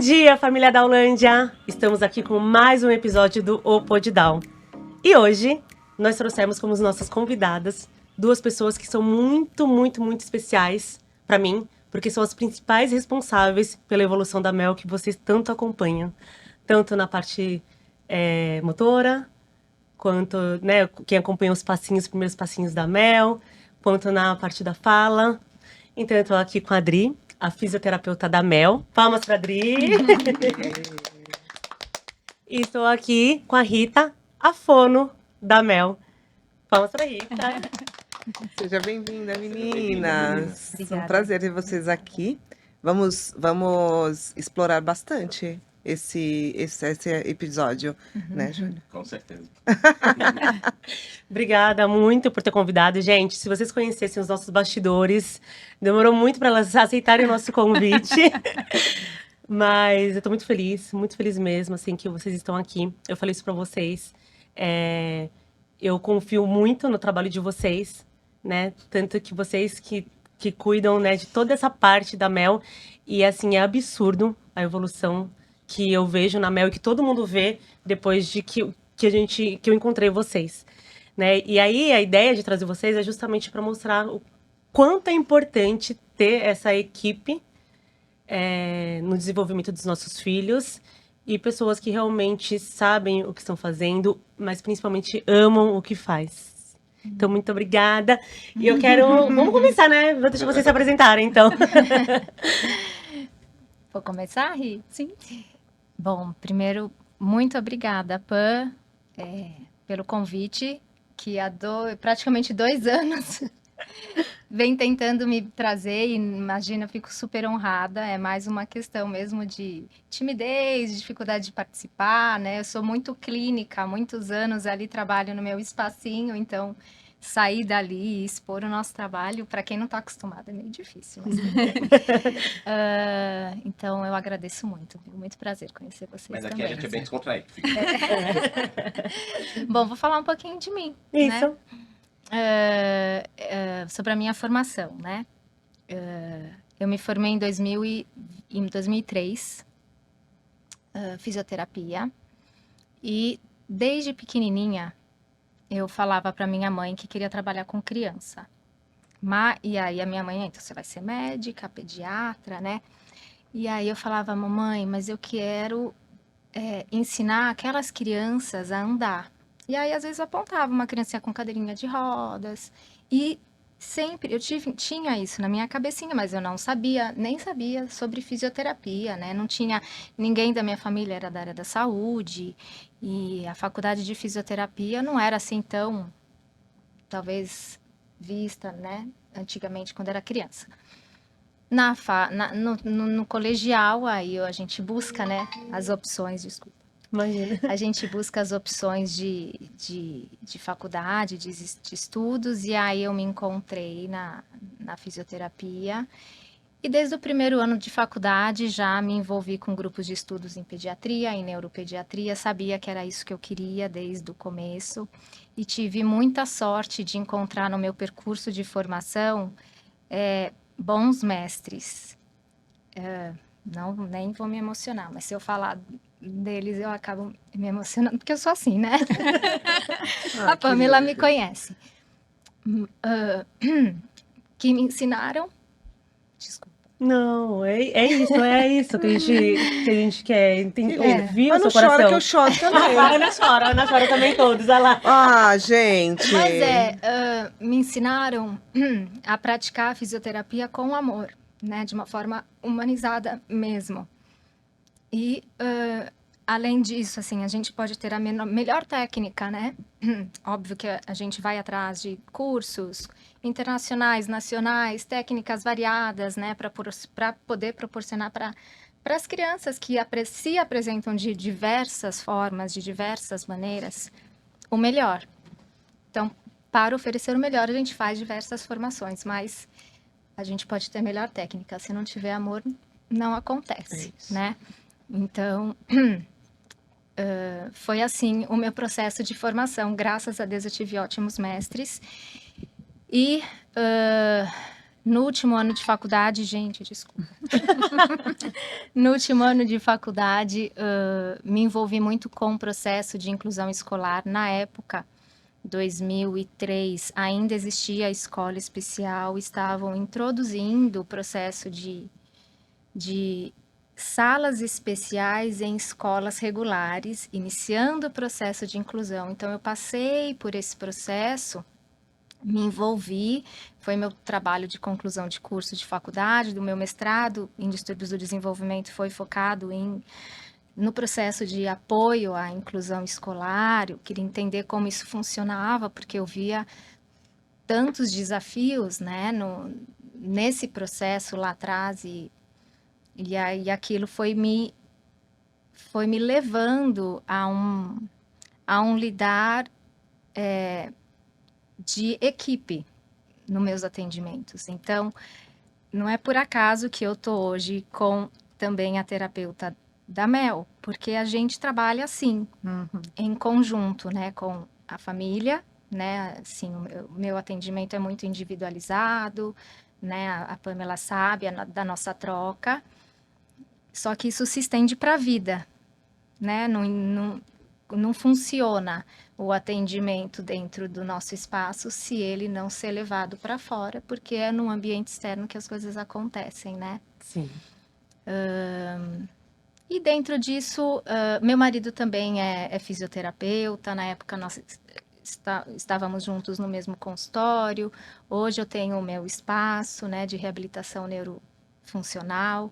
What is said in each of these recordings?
dia, família Daulândia! Estamos aqui com mais um episódio do O Podidal. E hoje, nós trouxemos como nossas convidadas duas pessoas que são muito, muito, muito especiais para mim, porque são as principais responsáveis pela evolução da Mel que vocês tanto acompanham. Tanto na parte motora, quanto, né, quem acompanha os primeiros passinhos da Mel, quanto na parte da fala. Então, eu estou aqui com a Adri, a fisioterapeuta da Mel. Palmas para a Adri. E estou aqui com a Rita, a fono da Mel. Palmas para a Rita. Seja bem-vinda, meninas. Obrigada. É um prazer ter vocês aqui. Vamos explorar bastante esse episódio, né, Júlia? Com certeza. Obrigada muito por ter convidado. Gente, se vocês conhecessem os nossos bastidores, demorou muito para elas aceitarem o nosso convite. Mas eu tô muito feliz mesmo, assim, que vocês estão aqui. Eu falei isso para vocês. Eu confio muito no trabalho de vocês, né? Tanto que vocês que cuidam, né, de toda essa parte da Mel. E, assim, é absurdo a evolução que eu vejo na Mel e que todo mundo vê depois de que eu encontrei vocês, né? E aí a ideia de trazer vocês é justamente para mostrar o quanto é importante ter essa equipe no desenvolvimento dos nossos filhos e pessoas que realmente sabem o que estão fazendo, mas principalmente amam o que faz. Então, muito obrigada. E eu quero... Vamos começar, né? Vou deixar vocês se apresentarem, então. Vou começar, Ri? Sim. Bom, primeiro, muito obrigada, Pan, pelo convite, que há praticamente 2 anos vem tentando me trazer, e imagina, eu fico super honrada. É mais uma questão mesmo de timidez, de dificuldade de participar, né? Eu sou muito clínica, há muitos anos ali trabalho no meu espacinho, então sair dali e expor o nosso trabalho, para quem não está acostumado, é meio difícil. Mas... então, eu agradeço muito. Muito prazer conhecer vocês Mas aqui também. a gente é bem descontraído. Bom, vou falar um pouquinho de mim. Isso. Né? Sobre a minha formação, né? Eu me formei em 2003, fisioterapia, e desde pequenininha eu falava para minha mãe que queria trabalhar com criança. E aí a minha mãe, então você vai ser médica, pediatra, né? E aí eu falava, mamãe, mas eu quero ensinar aquelas crianças a andar. E aí às vezes eu apontava uma criancinha com cadeirinha de rodas e sempre eu tinha isso na minha cabecinha, mas eu não sabia, nem sabia sobre fisioterapia, né? Não tinha, ninguém da minha família era da área da saúde, e a faculdade de fisioterapia não era assim tão, talvez, vista, né? Antigamente, quando era criança. No colegial, aí a gente busca, né, as opções, desculpa. Imagina. A gente busca as opções de faculdade, de estudos, e aí eu me encontrei na fisioterapia. E desde o primeiro ano de faculdade já me envolvi com grupos de estudos em pediatria, em neuropediatria, sabia que era isso que eu queria desde o começo. E tive muita sorte de encontrar no meu percurso de formação bons mestres. Nem vou me emocionar, mas se eu falar deles eu acabo me emocionando, porque eu sou assim, né? A Pamela me conhece. Que me ensinaram... Desculpa. Não, é isso que a gente quer ouvir o Mas não seu coração. chora que eu choro também. A Ana chora também todos, olha lá. Ah, gente. Mas me ensinaram a praticar a fisioterapia com amor, né? De uma forma humanizada mesmo. E, além disso, assim, a gente pode ter a melhor técnica, né? Óbvio que a gente vai atrás de cursos internacionais, nacionais, técnicas variadas, né? Para poder proporcionar para as crianças que se apresentam de diversas formas, de diversas maneiras, o melhor. Então, para oferecer o melhor, a gente faz diversas formações, mas a gente pode ter melhor técnica. Se não tiver amor, não acontece, né? Então, foi assim o meu processo de formação. Graças a Deus eu tive ótimos mestres. E No último ano de faculdade, gente, desculpa. No último ano de faculdade, me envolvi muito com o processo de inclusão escolar. Na época, 2003, ainda existia a escola especial, estavam introduzindo o processo de salas especiais em escolas regulares, iniciando o processo de inclusão. Então, eu passei por esse processo, me envolvi, foi meu trabalho de conclusão de curso de faculdade, do meu mestrado em distúrbios do desenvolvimento foi focado no processo de apoio à inclusão escolar. Eu queria entender como isso funcionava, porque eu via tantos desafios, né, nesse processo lá atrás, e aí aquilo foi me levando a um lidar de equipe nos meus atendimentos. Então, não é por acaso que eu tô hoje com também a terapeuta da Mel, porque a gente trabalha assim, em conjunto, né, com a família, né, assim, o meu atendimento é muito individualizado, né, a Pamela sabe da nossa troca, só que isso se estende para a vida, né, não funciona o atendimento dentro do nosso espaço se ele não ser levado para fora, porque é no ambiente externo que as coisas acontecem, né? Sim. E dentro disso, meu marido também é fisioterapeuta. Na época nós estávamos juntos no mesmo consultório. Hoje eu tenho o meu espaço, né, de reabilitação neurofuncional.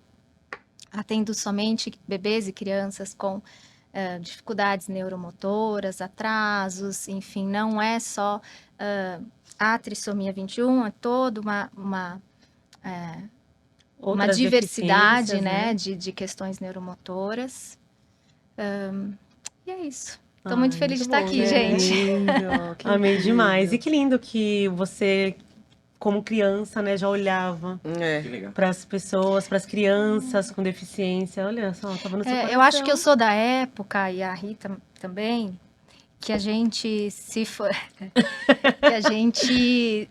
Atendo somente bebês e crianças com dificuldades neuromotoras, atrasos, enfim, não é só a trissomia 21, é toda uma Outras diversidade, deficiências, né, de questões neuromotoras. E é isso. Estou Ai, muito feliz de muito estar bom, aqui, né? gente. Lindo, que Amei demais. E incrível. que lindo que você, como criança, né, já olhava Que É. legal. para as pessoas, para as crianças com deficiência. Olha só, tava no seu coração. Eu acho que eu sou da época, e a Rita também, que a gente que a gente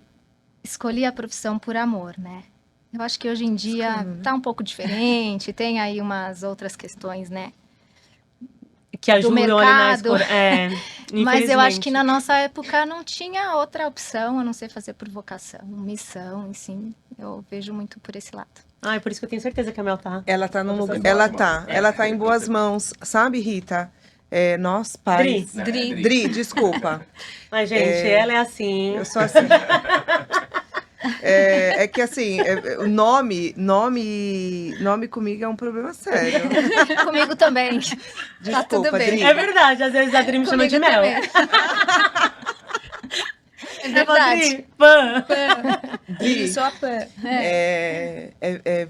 escolhia a profissão por amor, né? Eu acho que hoje em dia tá um pouco diferente, tem aí umas outras questões, né? Que ajudam ali na mercado. escolha. Mas eu acho que infelizmente. na nossa época não tinha outra opção a não ser fazer por vocação, missão, assim. Eu vejo muito por esse lado. Ai, por isso que eu tenho certeza que a Mel tá. Ela tá num lugar, Em boas mãos. ela tá em boas mãos, sabe, Rita? Nós pais. Não, é Dri. Dri, desculpa. Mas, gente, ela é assim. Eu sou assim. É que assim, o nome comigo é um problema sério. Comigo também. Desculpa, tudo bem. Dri. É verdade, às vezes a Dri me chama de Comigo Mel. também. É Eu falo, verdade. Dri, pã. Dri, Sou a Pan.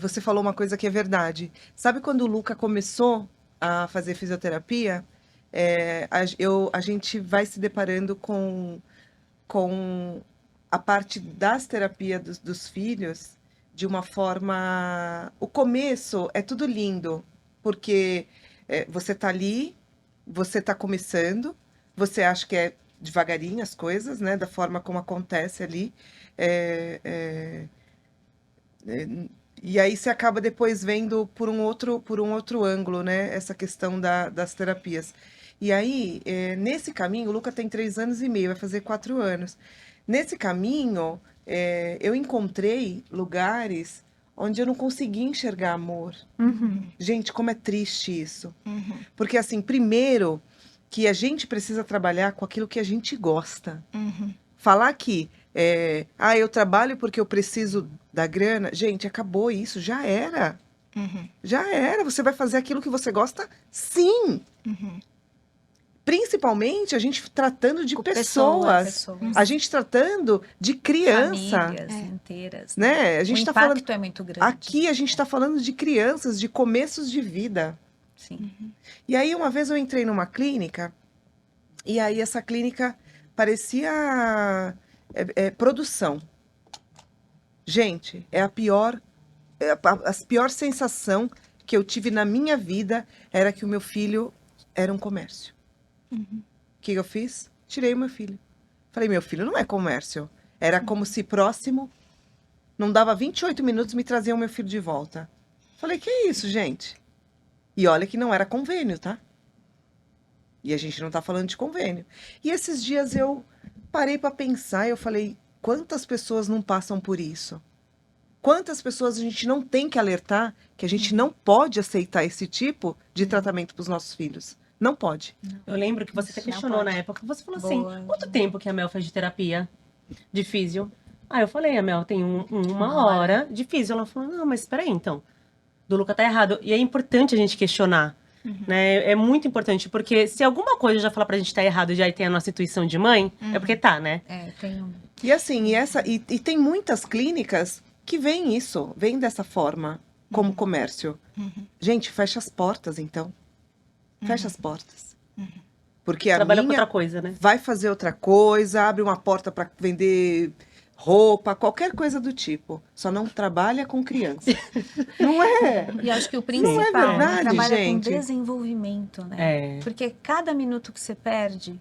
você falou uma coisa que é verdade. Sabe quando o Luca começou a fazer fisioterapia? A gente vai se deparando com a parte das terapias dos filhos de uma forma... O começo é tudo lindo, porque você tá ali, você tá começando, você acha que é devagarinho as coisas, né? Da forma como acontece ali. E aí você acaba depois vendo por um outro ângulo, né? Essa questão das terapias. E aí, nesse caminho, o Luca tem 3 anos e meio, vai fazer 4 anos. Nesse caminho, eu encontrei lugares onde eu não conseguia enxergar amor. Gente, como é triste isso. Porque, assim, primeiro, que a gente precisa trabalhar com aquilo que a gente gosta. Falar que, eu trabalho porque eu preciso da grana. Gente, acabou isso, já era. Já era. Você vai fazer aquilo que você gosta, sim. Principalmente a gente tratando de Com pessoas. A gente tratando de criança. Famílias inteiras. Né? A O gente tá impacto falando. é muito grande. Aqui a gente está falando de crianças, de começos de vida. Sim. E aí, uma vez eu entrei numa clínica, e aí essa clínica parecia produção. Gente, é a pior sensação que eu tive na minha vida era que o meu filho era um comércio. O que eu fiz? Tirei o meu filho. Falei, meu filho não é comércio. Era como se próximo Não dava 28 minutos, me traziam meu filho de volta. Falei, que isso, gente? E olha que não era convênio, tá? E a gente não tá falando de convênio. E esses dias eu parei para pensar e eu falei, quantas pessoas não passam por isso? Quantas pessoas a gente não tem que alertar que a gente não pode aceitar esse tipo de tratamento para os nossos filhos? Não pode. Eu lembro que você até Não questionou pode. na época. Você falou Boa. assim, quanto tempo que a Mel faz de terapia? De físio? Aí eu falei, a Mel tem uma Uma hora de físio. Ela falou, não, mas espera aí, então. Do Luca tá errado. E é importante a gente questionar. Né? É muito importante, porque se alguma coisa já falar pra gente tá errado e já tem a nossa intuição de mãe, é porque tá, né? Tem um... E assim, e tem muitas clínicas que veem isso, veem dessa forma, como comércio. Gente, fecha as portas, então. Fecha as portas. Porque a Trabalha com minha outra coisa, né? vai fazer outra coisa, abre uma porta para vender roupa, qualquer coisa do tipo. Só não trabalha com criança. Não é? E acho que o Não é principal, verdade, trabalha gente? com desenvolvimento, né? É. Porque cada minuto que você perde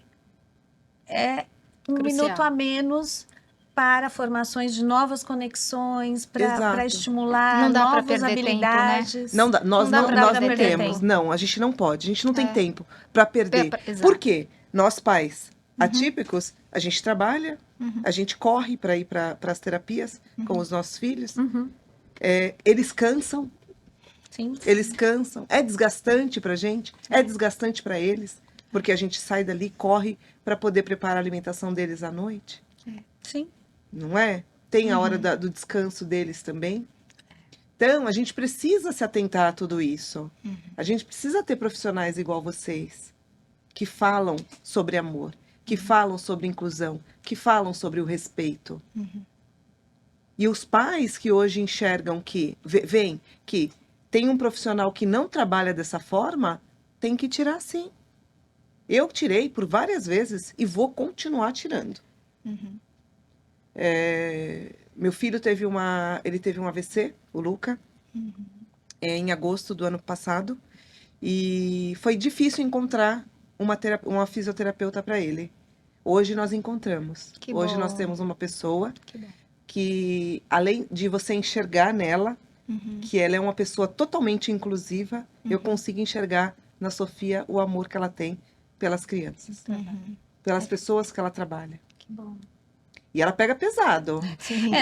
é um Crucial. minuto a menos para formações de novas conexões, Exato. para estimular Não dá pra novas perder tempo, né? habilidades. Não dá, nós Não não, dá pra nós não perder temos. tempo. Não, a gente não pode. A gente não tem É. tempo para perder. Exato. Por quê? Nós pais atípicos, a gente trabalha, a gente corre para ir para as terapias com os nossos filhos. Uhum. Eles cansam, Sim. eles cansam. É desgastante para a gente, é desgastante para eles, porque a gente sai dali, corre para poder preparar a alimentação deles à noite, Sim. não é? Tem a hora do descanso deles também. Então, a gente precisa se atentar a tudo isso. A gente precisa ter profissionais igual vocês, que falam sobre amor, que falam sobre inclusão, que falam sobre o respeito. E os pais que hoje enxergam que, veem que tem um profissional que não trabalha dessa forma, tem que tirar sim. Eu tirei por várias vezes e vou continuar tirando. Meu filho teve um AVC, o Luca, em agosto do ano passado, e foi difícil encontrar uma fisioterapeuta para ele. Hoje nós encontramos. Que Hoje bom. nós temos uma pessoa Que bom. que, além de você enxergar nela, que ela é uma pessoa totalmente inclusiva, eu consigo enxergar na Sofia o amor que ela tem pelas crianças, pelas pessoas que ela trabalha. Que bom. E ela pega pesado.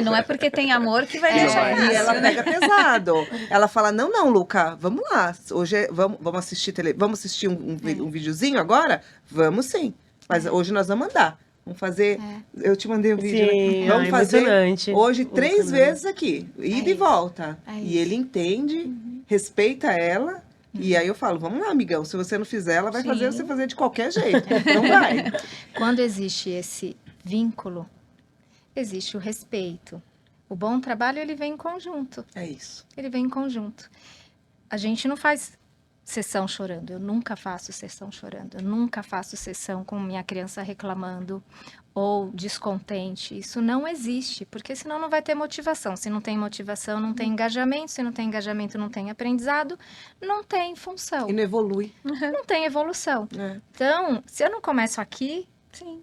Não é porque tem amor que vai deixar E fácil, ela né? pega pesado. Ela fala, não, Luca, vamos lá. Hoje vamos assistir vamos assistir um videozinho agora? Vamos sim. Mas hoje nós vamos andar. Vamos fazer. Eu te mandei o vídeo, né? Sim, Vamos fazer emocionante. hoje 3 Emocionante. vezes aqui. Ida e isso. volta. É E isso. ele entende, respeita ela. E aí eu falo, vamos lá, amigão. Se você não fizer, ela vai fazer você fazer de qualquer jeito. Não vai. Quando existe esse vínculo, existe o respeito. O bom trabalho, ele vem em conjunto. É isso. Ele vem em conjunto. A gente não faz sessão chorando. Eu nunca faço sessão chorando. Eu nunca faço sessão com minha criança reclamando ou descontente. Isso não existe, porque senão não vai ter motivação. Se não tem motivação, não tem engajamento. Se não tem engajamento, não tem aprendizado. Não tem função. E não evolui. Não tem evolução. É, Então, se eu não começo aqui, Sim.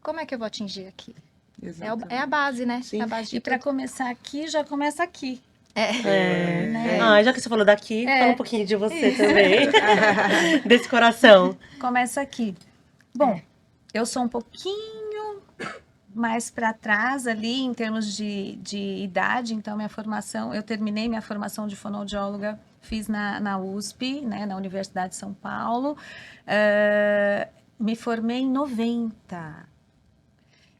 como é que eu vou atingir aqui? exatamente. É a base, né? Sim. É a base de E para tudo. começar aqui, já começa aqui. É. Né? Ah, já que você falou daqui, É. fala um pouquinho de você também. Desse coração. Começa aqui. Bom, eu sou um pouquinho mais para trás ali em termos de idade, então eu terminei minha formação de fonoaudióloga, fiz na USP, né, na Universidade de São Paulo, me formei em 90.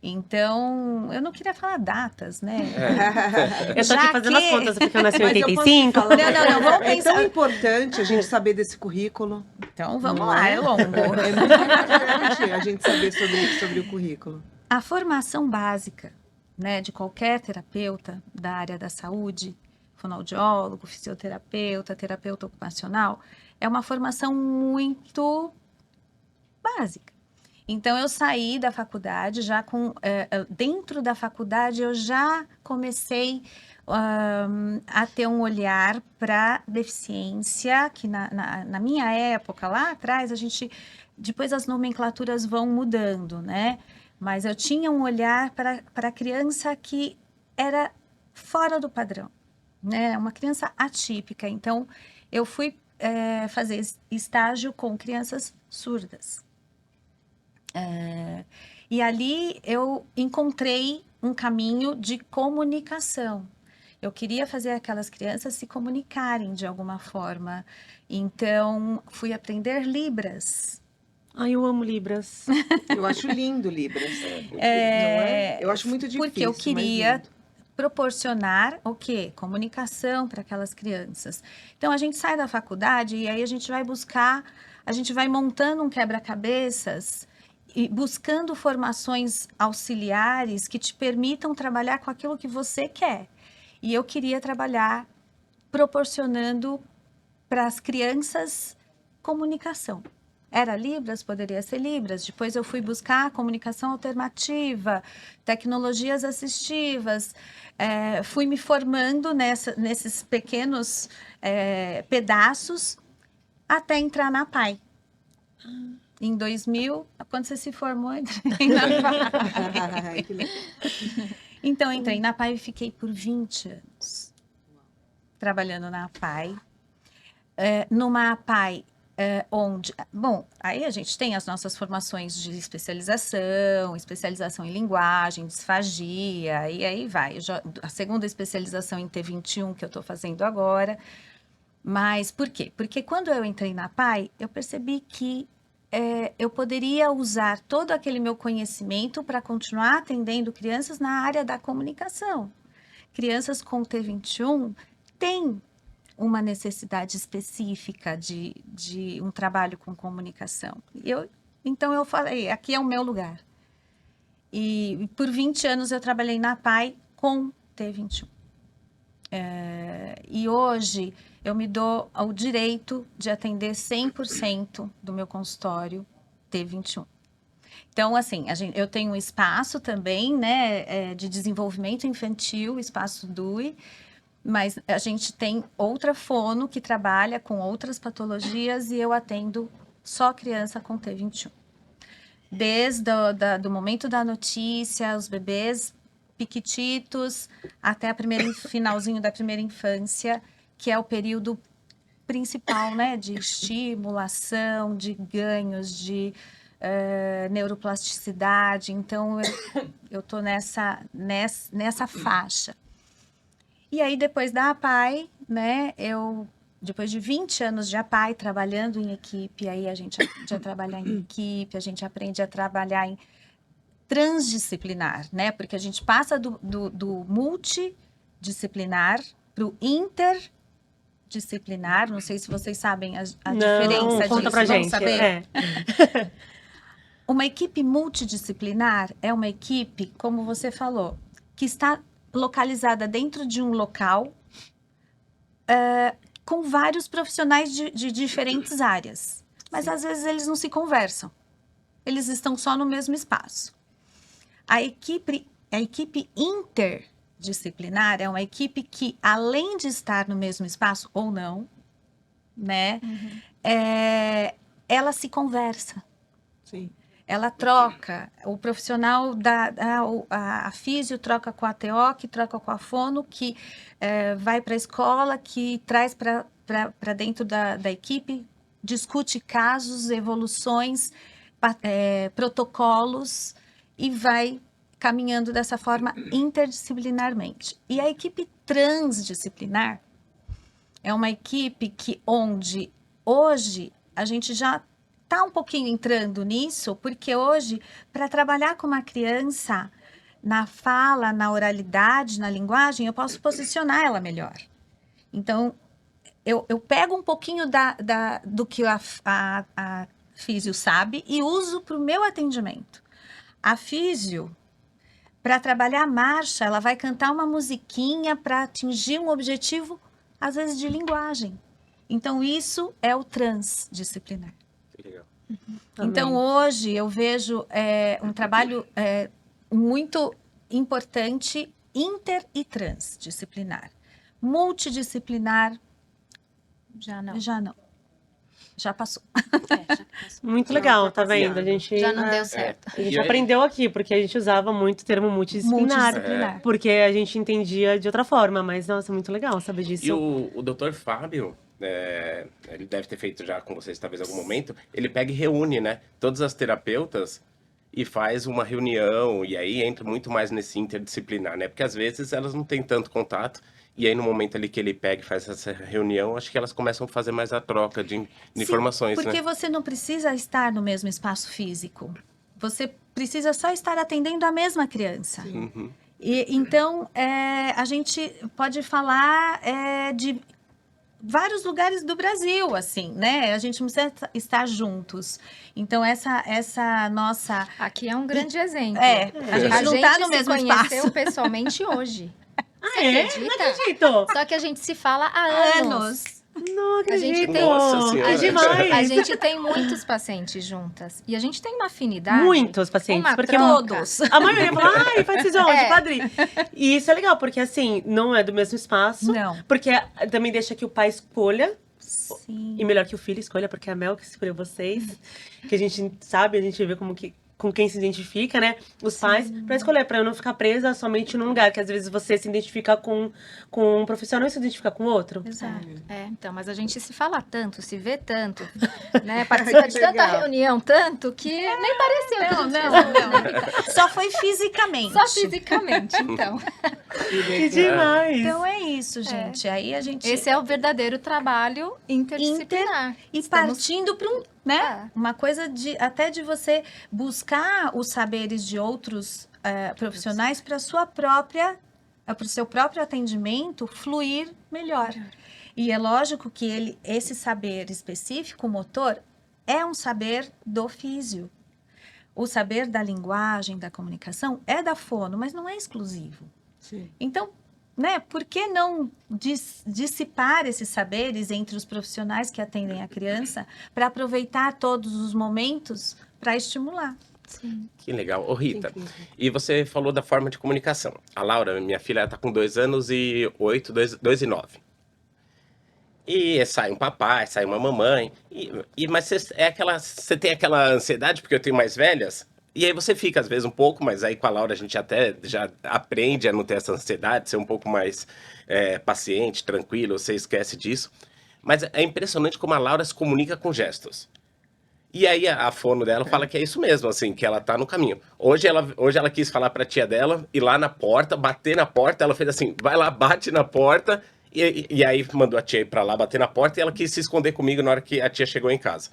Então, eu não queria falar datas, né? Eu tô aqui Já fazendo as que- contas, porque eu nasci em Mas eu posso 85. falar- Não, vamos É tão pensar. importante a gente saber desse currículo. Então, vamos Não lá, é? é longo. É muito importante a gente saber sobre o currículo. A formação básica, né, de qualquer terapeuta da área da saúde, fonoaudiólogo, fisioterapeuta, terapeuta ocupacional, é uma formação muito básica. Então, eu saí da faculdade, já dentro da faculdade, eu já comecei a ter um olhar para deficiência, que na minha época, lá atrás, depois as nomenclaturas vão mudando, né? Mas eu tinha um olhar para a criança que era fora do padrão, né? Uma criança atípica. Então, eu fui fazer estágio com crianças surdas. E ali eu encontrei um caminho de comunicação. Eu queria fazer aquelas crianças se comunicarem de alguma forma. Então, fui aprender Libras. Ai, eu amo Libras. Eu acho lindo Libras. Não é? Eu acho muito difícil. Porque eu mas queria lindo. proporcionar o quê? Comunicação para aquelas crianças. Então, a gente sai da faculdade e aí a gente vai buscar, a gente vai montando um quebra-cabeças e buscando formações auxiliares que te permitam trabalhar com aquilo que você quer. E eu queria trabalhar proporcionando para as crianças comunicação. Era Libras, poderia ser Libras. Depois eu fui buscar comunicação alternativa, tecnologias assistivas. Fui me formando nesses pequenos pedaços até entrar na PAI. Em 2000, quando você se formou, entrei na PAI. Ai, que legal. Então, entrei na PAI e fiquei por 20 anos trabalhando na PAI. Numa PAI onde... Bom, aí a gente tem as nossas formações de especialização em linguagem, disfagia, e aí vai. A segunda especialização em T21 que eu estou fazendo agora. Mas por quê? Porque quando eu entrei na PAI, eu percebi que eu poderia usar todo aquele meu conhecimento para continuar atendendo crianças na área da comunicação. Crianças com T21 têm uma necessidade específica de um trabalho com comunicação. Então eu falei, aqui é o meu lugar. E por 20 anos eu trabalhei na PAI com T21. E hoje eu me dou ao direito de atender 100% do meu consultório T21. Então, assim, eu tenho um espaço também, né, de desenvolvimento infantil, espaço DUI, mas a gente tem outra fono que trabalha com outras patologias e eu atendo só criança com T21. Desde do momento da notícia, os bebês piquititos, até finalzinho da primeira infância, que é o período principal, né, de estimulação, de ganhos, de neuroplasticidade. Então, eu tô nessa faixa. E aí, depois da APAI, né, depois de 20 anos de APAI, trabalhando em equipe, aí a gente aprende a trabalhar em equipe, a gente aprende a trabalhar em transdisciplinar, né? Porque a gente passa do multidisciplinar para o interdisciplinar. Não sei se vocês sabem a diferença disso. Conta pra Vamos gente. saber? Uma equipe multidisciplinar é uma equipe, como você falou, que está localizada dentro de um local com vários profissionais de diferentes áreas. Mas, às vezes, eles não se conversam. Eles estão só no mesmo espaço. A equipe interdisciplinar é uma equipe que, além de estar no mesmo espaço, ou não, né, ela se conversa. Sim. Ela troca, o profissional a físio troca com a TO, que troca com a fono, que vai para a escola, que traz para dentro da equipe, discute casos, evoluções, protocolos e vai caminhando dessa forma interdisciplinarmente. E a equipe transdisciplinar é uma equipe onde hoje a gente já está um pouquinho entrando nisso, porque hoje, para trabalhar com uma criança na fala, na oralidade, na linguagem, eu posso posicionar ela melhor. Então, eu pego um pouquinho do que a físio sabe e uso para o meu atendimento. A físio, para trabalhar a marcha, ela vai cantar uma musiquinha para atingir um objetivo, às vezes, de linguagem. Então, isso é o transdisciplinar. Legal. Então, hoje, eu vejo um trabalho muito importante, inter e transdisciplinar. Multidisciplinar, Já não. já não. Já passou. Muito Já legal, tá foi vendo? A gente, Já não deu certo. a gente E aí- aprendeu aqui, porque a gente usava muito o termo multidisciplinar. Multidisciplinar. Porque a gente entendia de outra forma, mas, nossa, muito legal saber E disso. o Dr. Fábio, ele deve ter feito já com vocês talvez em algum momento, ele pega e reúne, né, todas as terapeutas e faz uma reunião, e aí entra muito mais nesse interdisciplinar, né, porque às vezes elas não têm tanto contato, e aí no momento ali que ele pega e faz essa reunião, acho que elas começam a fazer mais a troca de Sim, informações, porque né. você não precisa estar no mesmo espaço físico. Você precisa só estar atendendo a mesma criança. Uhum. E, então, a gente pode falar de vários lugares do Brasil, assim, né? A gente não precisa estar juntos. Então, essa nossa... Aqui é um grande exemplo. a gente não está no mesmo se conheceu espaço. pessoalmente hoje. Ah, é? Não acredita? acredito! Só que a gente se fala há anos. Não A gente acredito! tem- Nossa Senhora. É demais! A gente tem muitos pacientes juntas. E a gente tem uma afinidade. Muitos pacientes, uma porque troca. Todos. a maioria fala, ai, faz vocês onde, É. padre? E isso é legal, porque assim, não é do mesmo espaço. Não. Porque também deixa que o pai escolha, Sim. e melhor que o filho escolha, porque é a Mel que escolheu vocês. Que a gente sabe, a gente vê como que com quem se identifica, né? Os pais, pra escolher, pra eu não ficar presa somente num lugar, que às vezes você se identifica com um profissional e se identifica com outro. Exato. Então, mas a gente se fala tanto, se vê tanto, né? Participa de tanta Legal. reunião, tanto, que nem pareceu que a Não, gente não, fez, né? não. Só foi fisicamente. Só fisicamente, então. Que demais! Então é isso, gente. Aí a gente... Esse é o verdadeiro trabalho interdisciplinar. E Estamos- partindo para É. uma coisa até de você buscar os saberes de outros profissionais para o seu próprio atendimento fluir melhor. E é lógico que esse saber específico, motor, é um saber do físio. O saber da linguagem, da comunicação, é da fono, mas não é exclusivo. Sim. Então, né, por que não dissipar esses saberes entre os profissionais que atendem a criança para aproveitar todos os momentos para estimular? Sim. Que legal. Ô, Rita, Incrível. e você falou da forma de comunicação. A Laura, minha filha, está com 2 anos e 8, 2 e 9. E sai um papai, sai uma mamãe. Mas você tem aquela ansiedade, porque eu tenho mais velhas. E aí você fica, às vezes, um pouco, mas aí com a Laura a gente até já aprende a não ter essa ansiedade, ser um pouco mais paciente, tranquilo, você esquece disso. Mas é impressionante como a Laura se comunica com gestos. E aí a fono dela fala que é isso mesmo, assim, que ela tá no caminho. Hoje ela quis falar pra tia dela, ir lá na porta, bater na porta, ela fez assim, vai lá, bate na porta, e aí mandou a tia ir pra lá, bater na porta, e ela quis se esconder comigo na hora que a tia chegou em casa.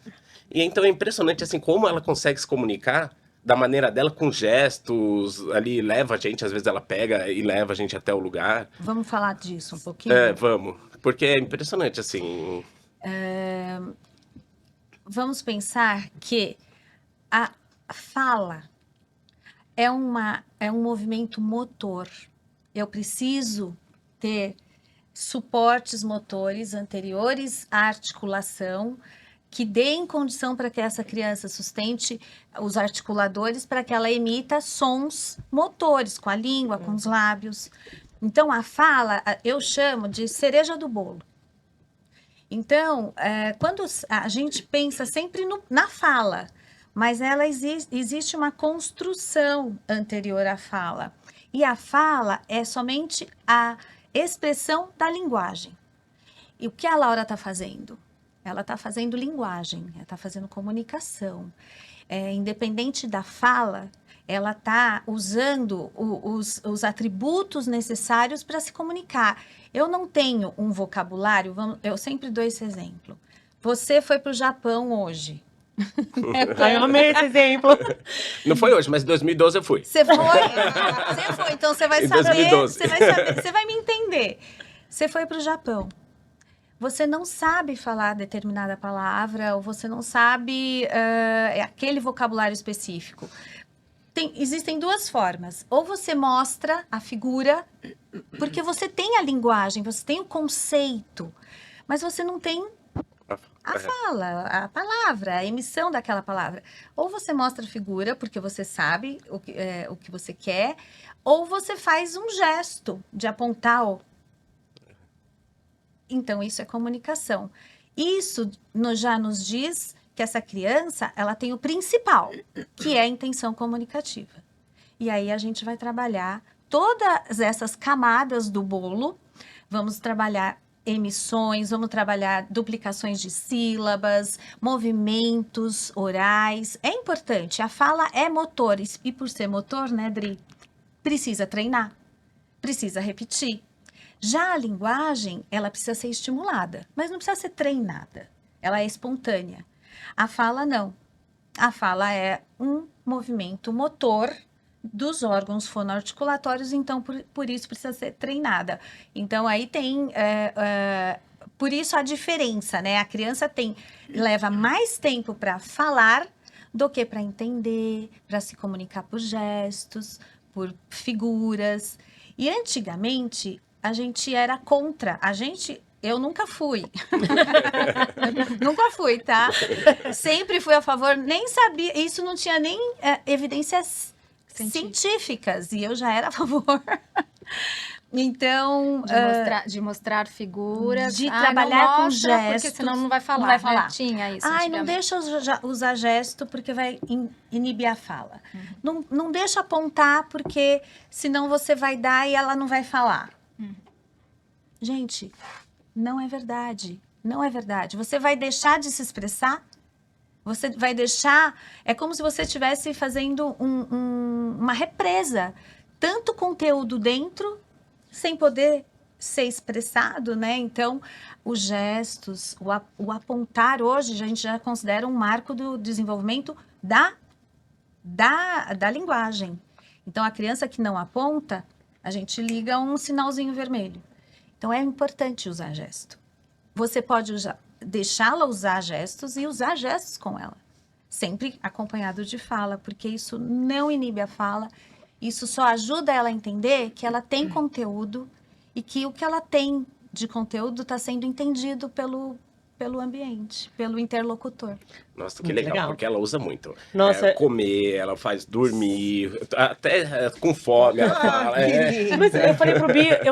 E então é impressionante, assim, como ela consegue se comunicar da maneira dela, com gestos, ali leva a gente, às vezes ela pega e leva a gente até o lugar. Vamos falar disso um pouquinho? Vamos, porque é impressionante, assim... Vamos pensar que a fala é um movimento motor. Eu preciso ter suportes motores anteriores à articulação que deem condição para que essa criança sustente os articuladores para que ela emita sons motores com a língua, com os lábios. Então, a fala eu chamo de cereja do bolo. Então, quando a gente pensa sempre na fala, mas existe uma construção anterior à fala. E a fala é somente a expressão da linguagem. E o que a Laura está fazendo? Ela está fazendo linguagem, ela está fazendo comunicação. Independente da fala, ela está usando os atributos necessários para se comunicar. Eu não tenho um vocabulário, eu sempre dou esse exemplo. Você foi para o Japão hoje. Ai, eu amei esse exemplo. Não foi hoje, mas em 2012 eu fui. Você foi? Você foi, então você vai Em saber. 2012. Você vai saber, você vai me entender. Você foi para o Japão. Você não sabe falar determinada palavra, ou você não sabe aquele vocabulário específico. Existem duas formas. Ou você mostra a figura, porque você tem a linguagem, você tem o conceito, mas você não tem a fala, a palavra, a emissão daquela palavra. Ou você mostra a figura, porque você sabe o que você quer, ou você faz um gesto de apontar. Então, isso é comunicação. Isso já nos diz que essa criança, ela tem o principal, que é a intenção comunicativa. E aí a gente vai trabalhar todas essas camadas do bolo, vamos trabalhar emissões, vamos trabalhar duplicações de sílabas, movimentos orais. É importante, a fala é motor, e por ser motor, né, Dri, precisa treinar, precisa repetir. Já a linguagem, ela precisa ser estimulada, mas não precisa ser treinada, ela é espontânea. A fala não, a fala é um movimento motor dos órgãos fonoarticulatórios, então por isso precisa ser treinada. Então aí tem, por isso a diferença, né? A criança leva mais tempo para falar do que para entender, para se comunicar por gestos, por figuras. E antigamente a gente era contra, eu nunca fui. Nunca fui, tá? Sempre fui a favor, nem sabia, isso não tinha nem evidências científicas, e eu já era a favor. Então, de mostrar figuras, de trabalhar com mostra, gestos, porque senão não vai falar. não vai falar. Né? Tinha isso. Não deixa usar gesto porque vai inibir a fala. Não deixa apontar porque senão você vai dar e ela não vai falar. Gente, não é verdade. Não é verdade. Você vai deixar de se expressar? Você vai deixar... É como se você estivesse fazendo uma represa. Tanto conteúdo dentro, sem poder ser expressado, né? Então, os gestos, o apontar hoje, a gente já considera um marco do desenvolvimento da linguagem. Então, a criança que não aponta, a gente liga um sinalzinho vermelho. Então, é importante usar gesto. Você pode deixá-la usar gestos e usar gestos com ela. Sempre acompanhado de fala, porque isso não inibe a fala. Isso só ajuda ela a entender que ela tem conteúdo e que o que ela tem de conteúdo está sendo entendido pelo ambiente, pelo interlocutor. Nossa, que Muito legal, legal. porque ela usa muito. Nossa. Comer, ela faz dormir, até com fome ela fala. Mas eu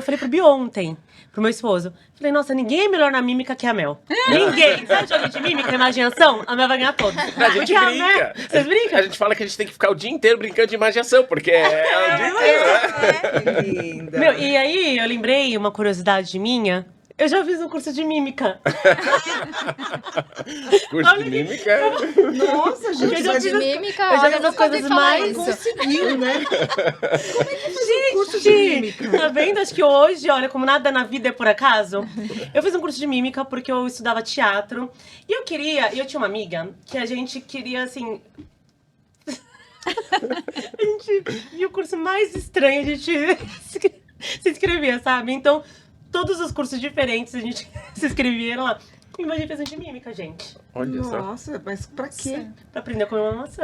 falei pro Bi ontem, pro meu esposo. Falei, nossa, ninguém é melhor na mímica que a Mel. Ninguém. Sabe jogo de mímica, imaginação? A Mel vai ganhar todos. A gente Porque a brinca. Mel... Vocês brincam? A gente fala que a gente tem que ficar o dia inteiro brincando de imaginação, porque é o dia inteiro, né? Que linda. Meu, e aí eu lembrei uma curiosidade minha. Eu já fiz um curso de mímica. Curso de mímica. Nossa, gente, Eu já mas fiz de mímica, eu já olha, fiz as nunca ouvi coisas falar mais... isso. conseguiu, né? Curso de mímica. Tá vendo? Acho que hoje, olha, como nada na vida é por acaso, eu fiz um curso de mímica porque eu estudava teatro. E eu tinha uma amiga que a gente queria, assim... a gente via o curso mais estranho, a gente se inscrevia, sabe? Então, todos os cursos diferentes a gente se inscrevia lá. Imagina fazer de mímica, gente. Olha só. Nossa, mas pra quê? Pra aprender a comer uma maçã.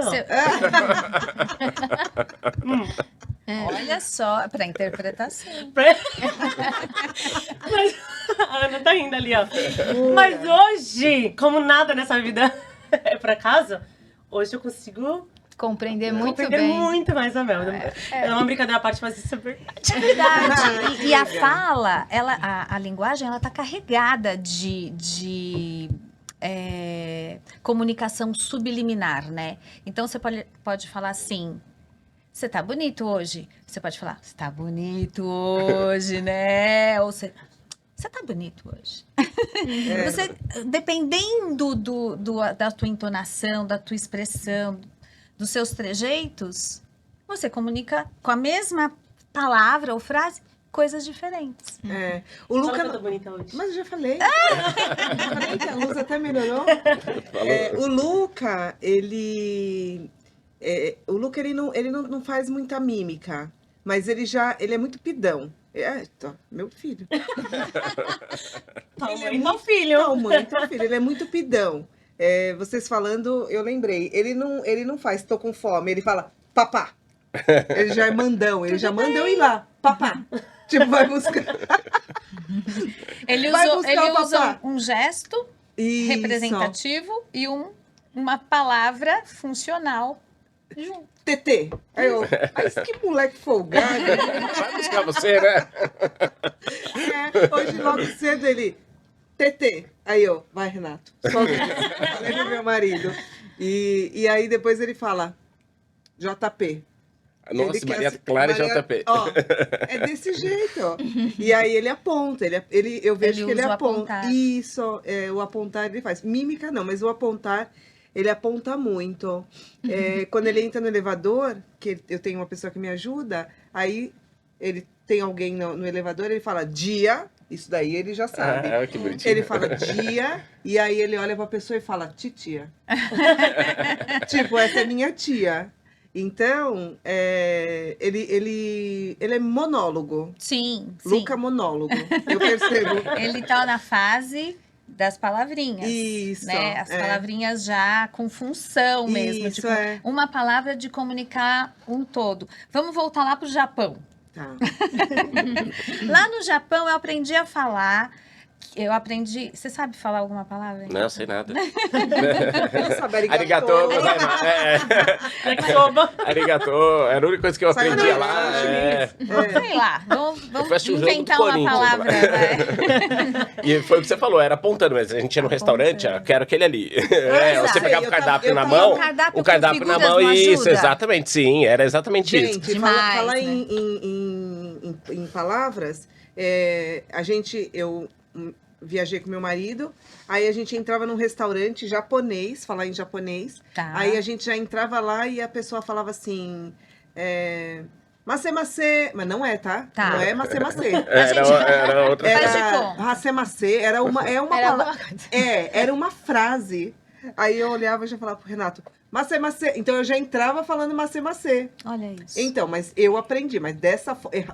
Olha só, para interpretação. Mas a Ana tá indo ali, ó. Mas hoje, como nada nessa vida é por acaso, hoje eu consigo Compreender muito compreender bem. muito mais a Mel. É uma brincadeira à parte, mas isso é verdade. É verdade. E a fala, a linguagem, ela tá carregada de comunicação subliminar, né? Então, você pode falar assim, você tá bonito hoje. Você pode falar, você tá bonito hoje, né? Ou você tá bonito hoje. Você, dependendo da tua entonação, da tua expressão, dos seus trejeitos, você comunica com a mesma palavra ou frase, coisas diferentes. É. O Fala Luca. que eu tô bonita hoje. Mas eu já falei. Falei que a luz até melhorou. O Luca, ele não faz muita mímica, mas ele é muito pidão. Meu filho. Tal Ele é mãe, tal filho. Não, mãe, então, filho, ele é muito pidão. Vocês falando, eu lembrei. Ele não faz tô com fome, ele fala papá. Ele já é mandão, ele já manda eu ir lá, papá. Tipo, vai buscar. Ele Vai buscar o usa papá. um gesto Isso. representativo e uma palavra funcional junto. TT. Aí eu, mas que moleque folgado. Vai buscar você, né? Hoje logo cedo ele... TT. Aí eu, vai, Renato. Solta isso. Falei pro meu marido. E aí depois ele fala, JP. Nossa, Ele quer Maria assim, Clara e Maria- JP. Ó, é desse jeito, ó. E aí ele aponta, eu vejo Ele que ele usa o aponta. apontar. Isso, o apontar ele faz. Mímica não, mas o apontar, ele aponta muito. Quando ele entra no elevador, que eu tenho uma pessoa que me ajuda, aí ele tem alguém no elevador, ele fala dia, isso daí ele já sabe. Ah, que bonitinho. Ele fala dia, e aí ele olha pra pessoa e fala titia. Tipo, essa é minha tia. Então, ele é monólogo. Sim, sim. Luca monólogo. Eu percebo. Ele tá na fase das palavrinhas. Isso, Né? As é. palavrinhas já com função mesmo. Isso, tipo, é. uma palavra de comunicar um todo. Vamos voltar lá pro Japão. Tá. Lá no Japão eu aprendi a falar. Você sabe falar alguma palavra? Não, sei nada. Eu sabe, Arigato gozaimasu. Yakisoba. Arigato. Era a única coisa que eu Saiu aprendia da lá. linguagem. Sei lá, vamos Parece o jogo do inventar uma Corinthians, palavra. Vai. E foi o que você falou, era apontando, mas a gente ia no restaurante, ó, quero aquele ali. exato. Você pegava o Eu cardápio tava- na mão, o o cardápio na figuras mão, não isso, ajuda? exatamente, sim, era exatamente isso. Gente, Demais, falar né? em palavras, eu viajei com meu marido, aí a gente entrava num restaurante japonês, falar em japonês, Tá. aí a gente já entrava lá e a pessoa falava assim, macê, mas não é, tá? Tá. Não é macê. Era outra Faz coisa. de conta. Racemacê, era uma Era palavra. alguma coisa. Era uma frase. Aí eu olhava e já falava pro Renato, macê. Então eu já entrava falando macê. Olha isso. Então, mas eu aprendi, mas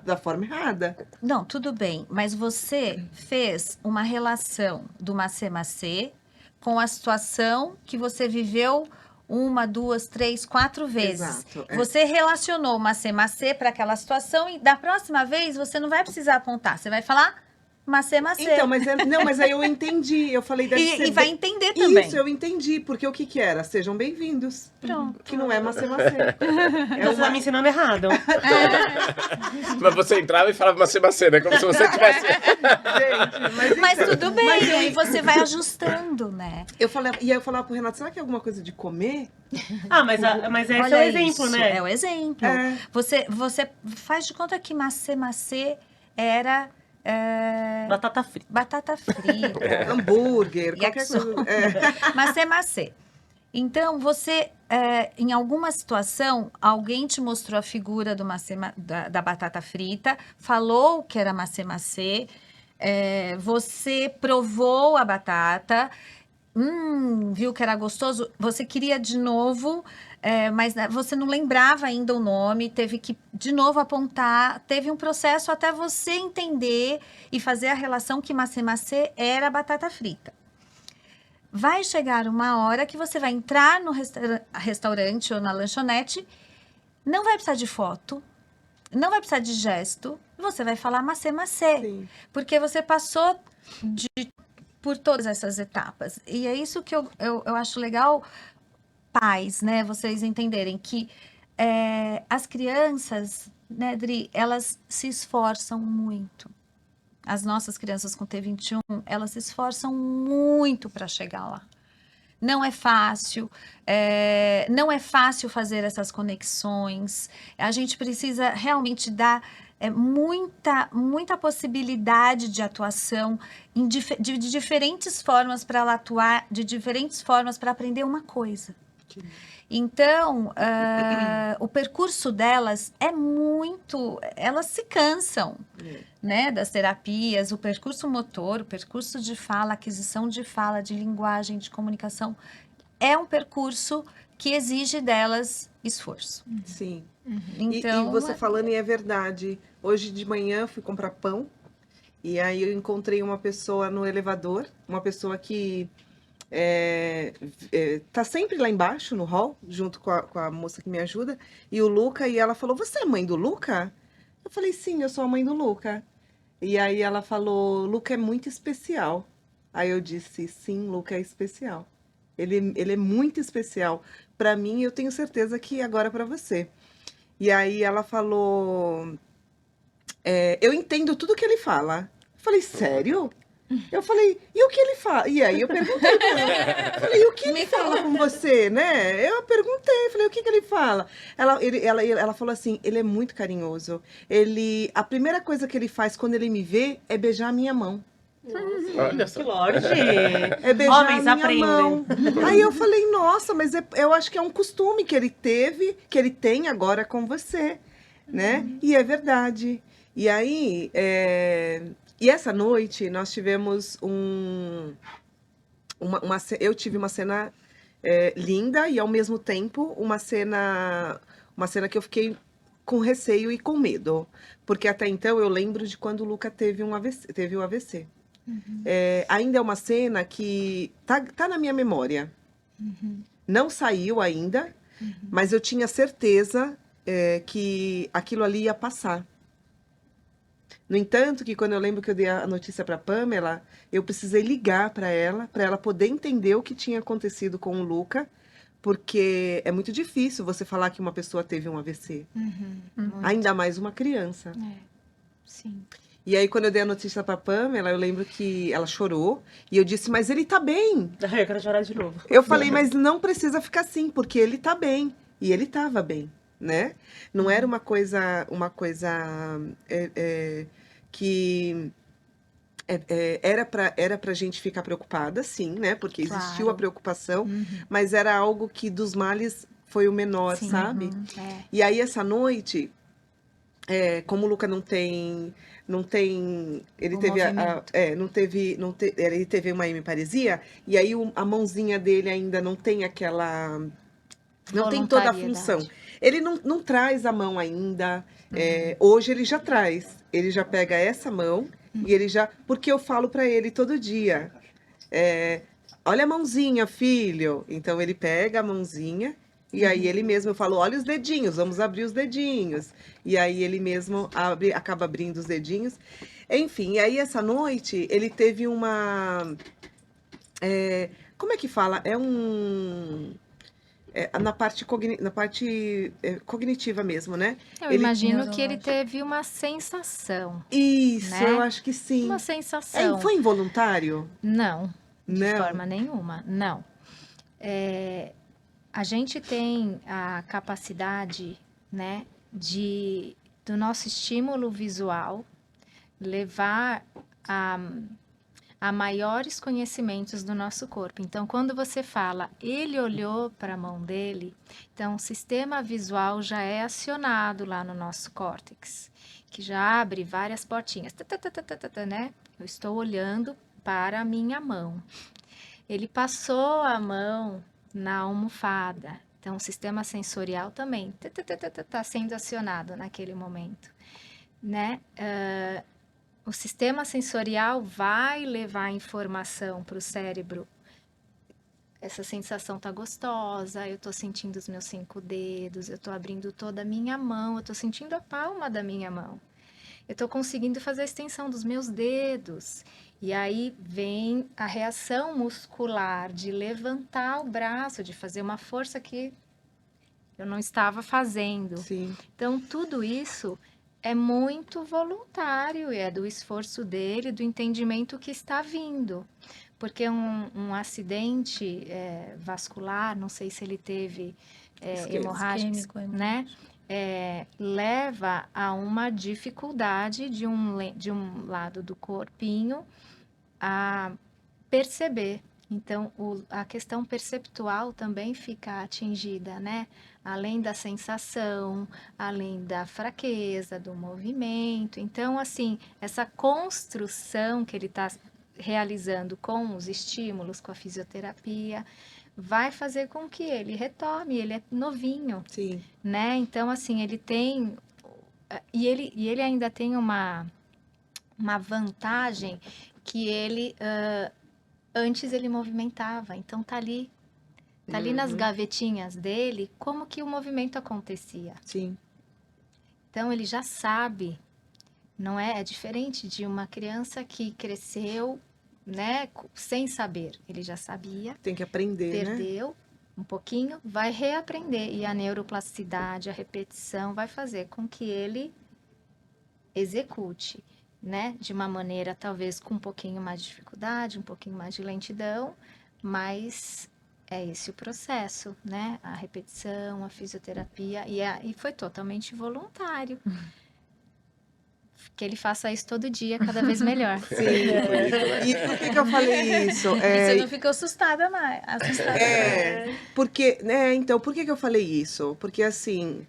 da forma errada. Não, tudo bem, mas você fez uma relação do macê-macê com a situação que você viveu 1, 2, 3, 4 vezes. Exato, Você relacionou o macê-macê para aquela situação e da próxima vez você não vai precisar apontar, você vai falar macê-macê. Então, mas aí eu entendi. Eu falei, deve ser E vai entender também. Isso, eu entendi. Porque o que era? Sejam bem-vindos. Pronto. Que não é macê. Você tá me ensinando errado. Mas você entrava e falava macê, né? Como se você tivesse... Gente, Mas então, tudo bem, mas aí você vai ajustando, né? e aí eu falava pro Renato, será que é alguma coisa de comer? Ah, mas esse é o Olha exemplo, isso, né? É o exemplo. É. Você faz de conta que macê-macê era Batata frita. batata frita, Hambúrguer, qualquer Yakisoba. coisa. macê-macê. Então, você, em alguma situação, alguém te mostrou a figura do da batata frita, falou que era macê-macê, você provou a batata, viu que era gostoso, você queria de novo, mas você não lembrava ainda o nome, teve que de novo apontar, teve um processo até você entender e fazer a relação que macê-macê era batata frita. Vai chegar uma hora que você vai entrar no restaurante ou na lanchonete, não vai precisar de foto, não vai precisar de gesto, você vai falar macê-macê. Sim. Porque você passou por todas essas etapas. E é isso que eu acho legal, pais, né? Vocês entenderem que as crianças, né, Dri, elas se esforçam muito. As nossas crianças com T21, elas se esforçam muito para chegar lá. Não é fácil, não é fácil fazer essas conexões. A gente precisa realmente dar muita possibilidade de atuação de diferentes formas para ela atuar, de diferentes formas para aprender uma coisa. Então, o percurso delas é muito... Elas se cansam, né, das terapias, o percurso motor, o percurso de fala, aquisição de fala, de linguagem, de comunicação, é um percurso que exige delas esforço. Sim. Então, e você falando, e é verdade. Hoje de manhã eu fui comprar pão, e aí eu encontrei uma pessoa no elevador, uma pessoa que tá sempre lá embaixo no hall, junto com a moça que me ajuda, e o Luca, e ela falou, você é mãe do Luca? Eu falei, sim, eu sou a mãe do Luca. E aí ela falou, Luca é muito especial. Aí eu disse, sim, Luca é especial. Ele é muito especial. Para mim, eu tenho certeza que agora é para você. E aí ela falou, eu entendo tudo que ele fala. Eu falei, sério? Eu falei, e o que ele fala? E aí eu perguntei pra ela, falei, e o que ele fala com você, né? Eu perguntei, falei, o que ele fala? Ela falou assim, ele é muito carinhoso. A primeira coisa que ele faz quando ele me vê é beijar a minha mão. Olha só. Que lorde! É beijar Homens a minha aprendem. mão. Aí eu falei, nossa, mas eu acho que é um costume que ele teve, que ele tem agora com você, né? E é verdade. E aí, e essa noite nós tivemos eu tive uma cena linda e ao mesmo tempo uma cena que eu fiquei com receio e com medo, porque até então eu lembro de quando o Luca teve o AVC. Ainda é uma cena que tá na minha memória. Não saiu ainda, mas eu tinha certeza que aquilo ali ia passar. No entanto, que quando eu lembro que eu dei a notícia para Pamela, eu precisei ligar para ela poder entender o que tinha acontecido com o Luca, porque é muito difícil você falar que uma pessoa teve um AVC, ainda mais uma criança. Sim. E aí, quando eu dei a notícia para Pamela, eu lembro que ela chorou e eu disse, mas ele tá bem. Eu quero chorar de novo. Eu falei, mas não precisa ficar assim, porque ele tá bem. E ele tava bem, né? Não era uma coisa que era pra gente ficar preocupada, sim, né? Porque existiu a Claro. preocupação, mas era algo que dos males foi o menor, Sim. sabe? É. E aí, essa noite, como o Luca não tem, ele O teve movimento. ele teve uma hemiparesia, e aí a mãozinha dele ainda não tem não tem toda a função. Voluntariedade. Ele não traz a mão ainda. Hoje ele já traz. Ele já pega essa mão e ele já. Porque eu falo para ele todo dia: olha a mãozinha, filho. Então ele pega a mãozinha e aí ele mesmo, eu falo: olha os dedinhos, vamos abrir os dedinhos. E aí ele mesmo acaba abrindo os dedinhos. Enfim, e aí essa noite ele teve uma. Como é que fala? Na parte cognitiva mesmo, né? Eu Ele- imagino que ele Neurológico. teve uma sensação. Isso, Né? eu acho que sim. Uma sensação. Foi involuntário? Não, de Não. forma nenhuma, não. A gente tem a capacidade, né, do nosso estímulo visual levar a maiores conhecimentos do nosso corpo. Então, quando você fala, ele olhou para a mão dele, então o sistema visual já é acionado lá no nosso córtex, que já abre várias portinhas, né? Eu estou olhando para a minha mão. Ele passou a mão na almofada. Então, o sistema sensorial também está sendo acionado naquele momento, né? O sistema sensorial vai levar informação para o cérebro. Essa sensação tá gostosa, eu tô sentindo os meus 5 dedos, eu tô abrindo toda a minha mão, eu tô sentindo a palma da minha mão. Eu tô conseguindo fazer a extensão dos meus dedos. E aí vem a reação muscular de levantar o braço, de fazer uma força que eu não estava fazendo. Sim. Então, tudo isso é muito voluntário e é do esforço dele, do entendimento que está vindo. Porque um acidente vascular, não sei se ele teve hemorrágica, Isquêmico, né? Leva a uma dificuldade de um lado do corpinho a perceber. Então, a questão perceptual também fica atingida, né? Além da sensação, além da fraqueza, do movimento. Então, assim, essa construção que ele está realizando com os estímulos, com a fisioterapia, vai fazer com que ele retome, ele é novinho, Sim. né? Então, assim, ele tem... E ele ainda tem uma vantagem que ele... antes ele movimentava, então tá ali nas gavetinhas dele como que o movimento acontecia. Sim. Então ele já sabe, não é? É diferente de uma criança que cresceu, né, sem saber. Ele já sabia, Tem que aprender, né? perdeu um pouquinho, vai reaprender. E a neuroplasticidade, a repetição vai fazer com que ele execute. né? De uma maneira, talvez, com um pouquinho mais de dificuldade, um pouquinho mais de lentidão, mas é esse o processo, né? A repetição, a fisioterapia, e foi totalmente voluntário. Que ele faça isso todo dia, cada vez melhor. Sim. Bonito, né? E por que eu falei isso? E você não ficou assustada mais. Assustada. Porque, né, então, por que eu falei isso? Porque, assim,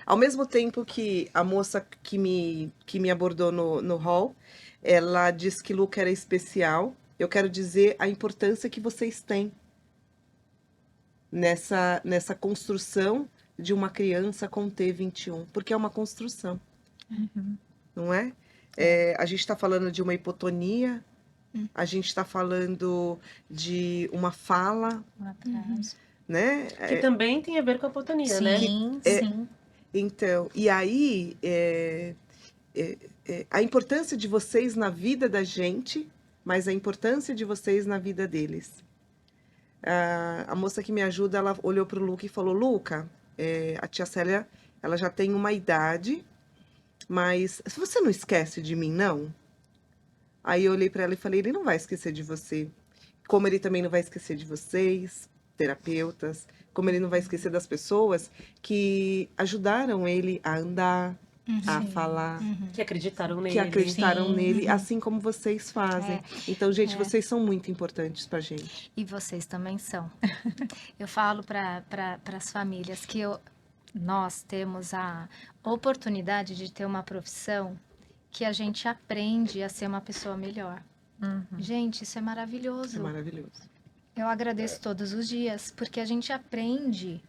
ao mesmo tempo que a moça que me abordou no hall, ela disse que Luca era especial, eu quero dizer a importância que vocês têm nessa construção de uma criança com T21, porque é uma construção, não é? A gente está falando de uma hipotonia, a gente está falando de uma fala, Um atraso. né? Que também tem a ver com a hipotonia, né? Sim, sim. Então, e aí, a importância de vocês na vida da gente, mas a importância de vocês na vida deles. A moça que me ajuda, ela olhou para o Luca e falou, Luca, a tia Célia, ela já tem uma idade, mas você não esquece de mim, não? Aí eu olhei para ela e falei, ele não vai esquecer de você. Como ele também não vai esquecer de vocês, terapeutas, como ele não vai esquecer das pessoas que ajudaram ele a andar, a falar, Que acreditaram nele. que acreditaram Sim. nele, assim como vocês fazem. Então, gente, vocês são muito importantes pra gente. E vocês também são. Eu falo para as famílias que nós temos a oportunidade de ter uma profissão que a gente aprende a ser uma pessoa melhor. Gente, isso é maravilhoso. É maravilhoso. Eu agradeço todos os dias, porque a gente aprende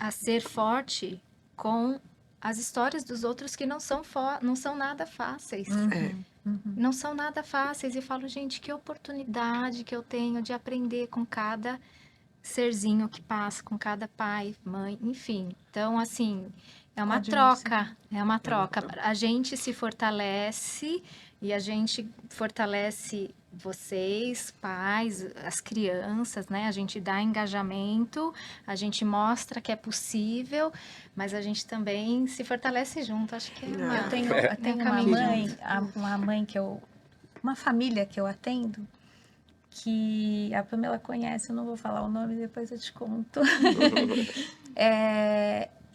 a ser forte com as histórias dos outros que não são nada fáceis. Não são nada fáceis. E falo, gente, que oportunidade que eu tenho de aprender com cada serzinho que passa, com cada pai, mãe, enfim. Então, assim, é uma troca. É uma troca. A gente se fortalece e a gente fortalece vocês, pais, as crianças, né? A gente dá engajamento, a gente mostra que é possível, mas a gente também se fortalece junto. Acho que é uma, Eu tenho um uma caminho mãe, junto. uma mãe uma família que eu atendo, que a Pamela conhece, eu não vou falar o nome, depois eu te conto.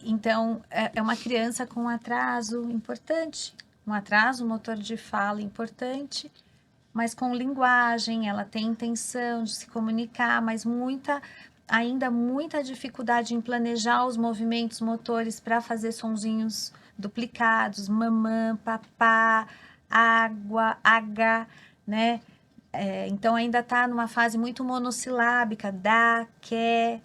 Então, é uma criança com um atraso importante, um atraso motor de fala importante, mas com linguagem, ela tem intenção de se comunicar, mas ainda muita dificuldade em planejar os movimentos motores para fazer sonzinhos duplicados, mamã, papá, água, H, né? Então ainda está numa fase muito monossilábica, dá, quer.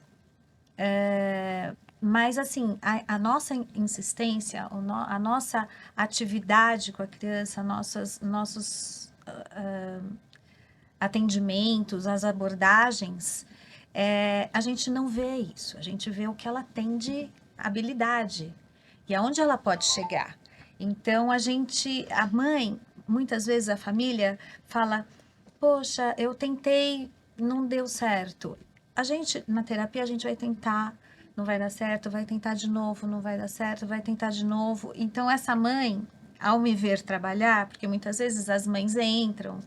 Mas assim, a nossa insistência, a nossa atividade com a criança, nossos atendimentos, as abordagens, a gente não vê isso, a gente vê o que ela tem de habilidade e aonde ela pode chegar. Então a mãe, muitas vezes a família fala, poxa, eu tentei, não deu certo. Na terapia a gente vai tentar, não vai dar certo, vai tentar de novo, não vai dar certo, vai tentar de novo. Então essa mãe, ao me ver trabalhar, porque muitas vezes as mães entram,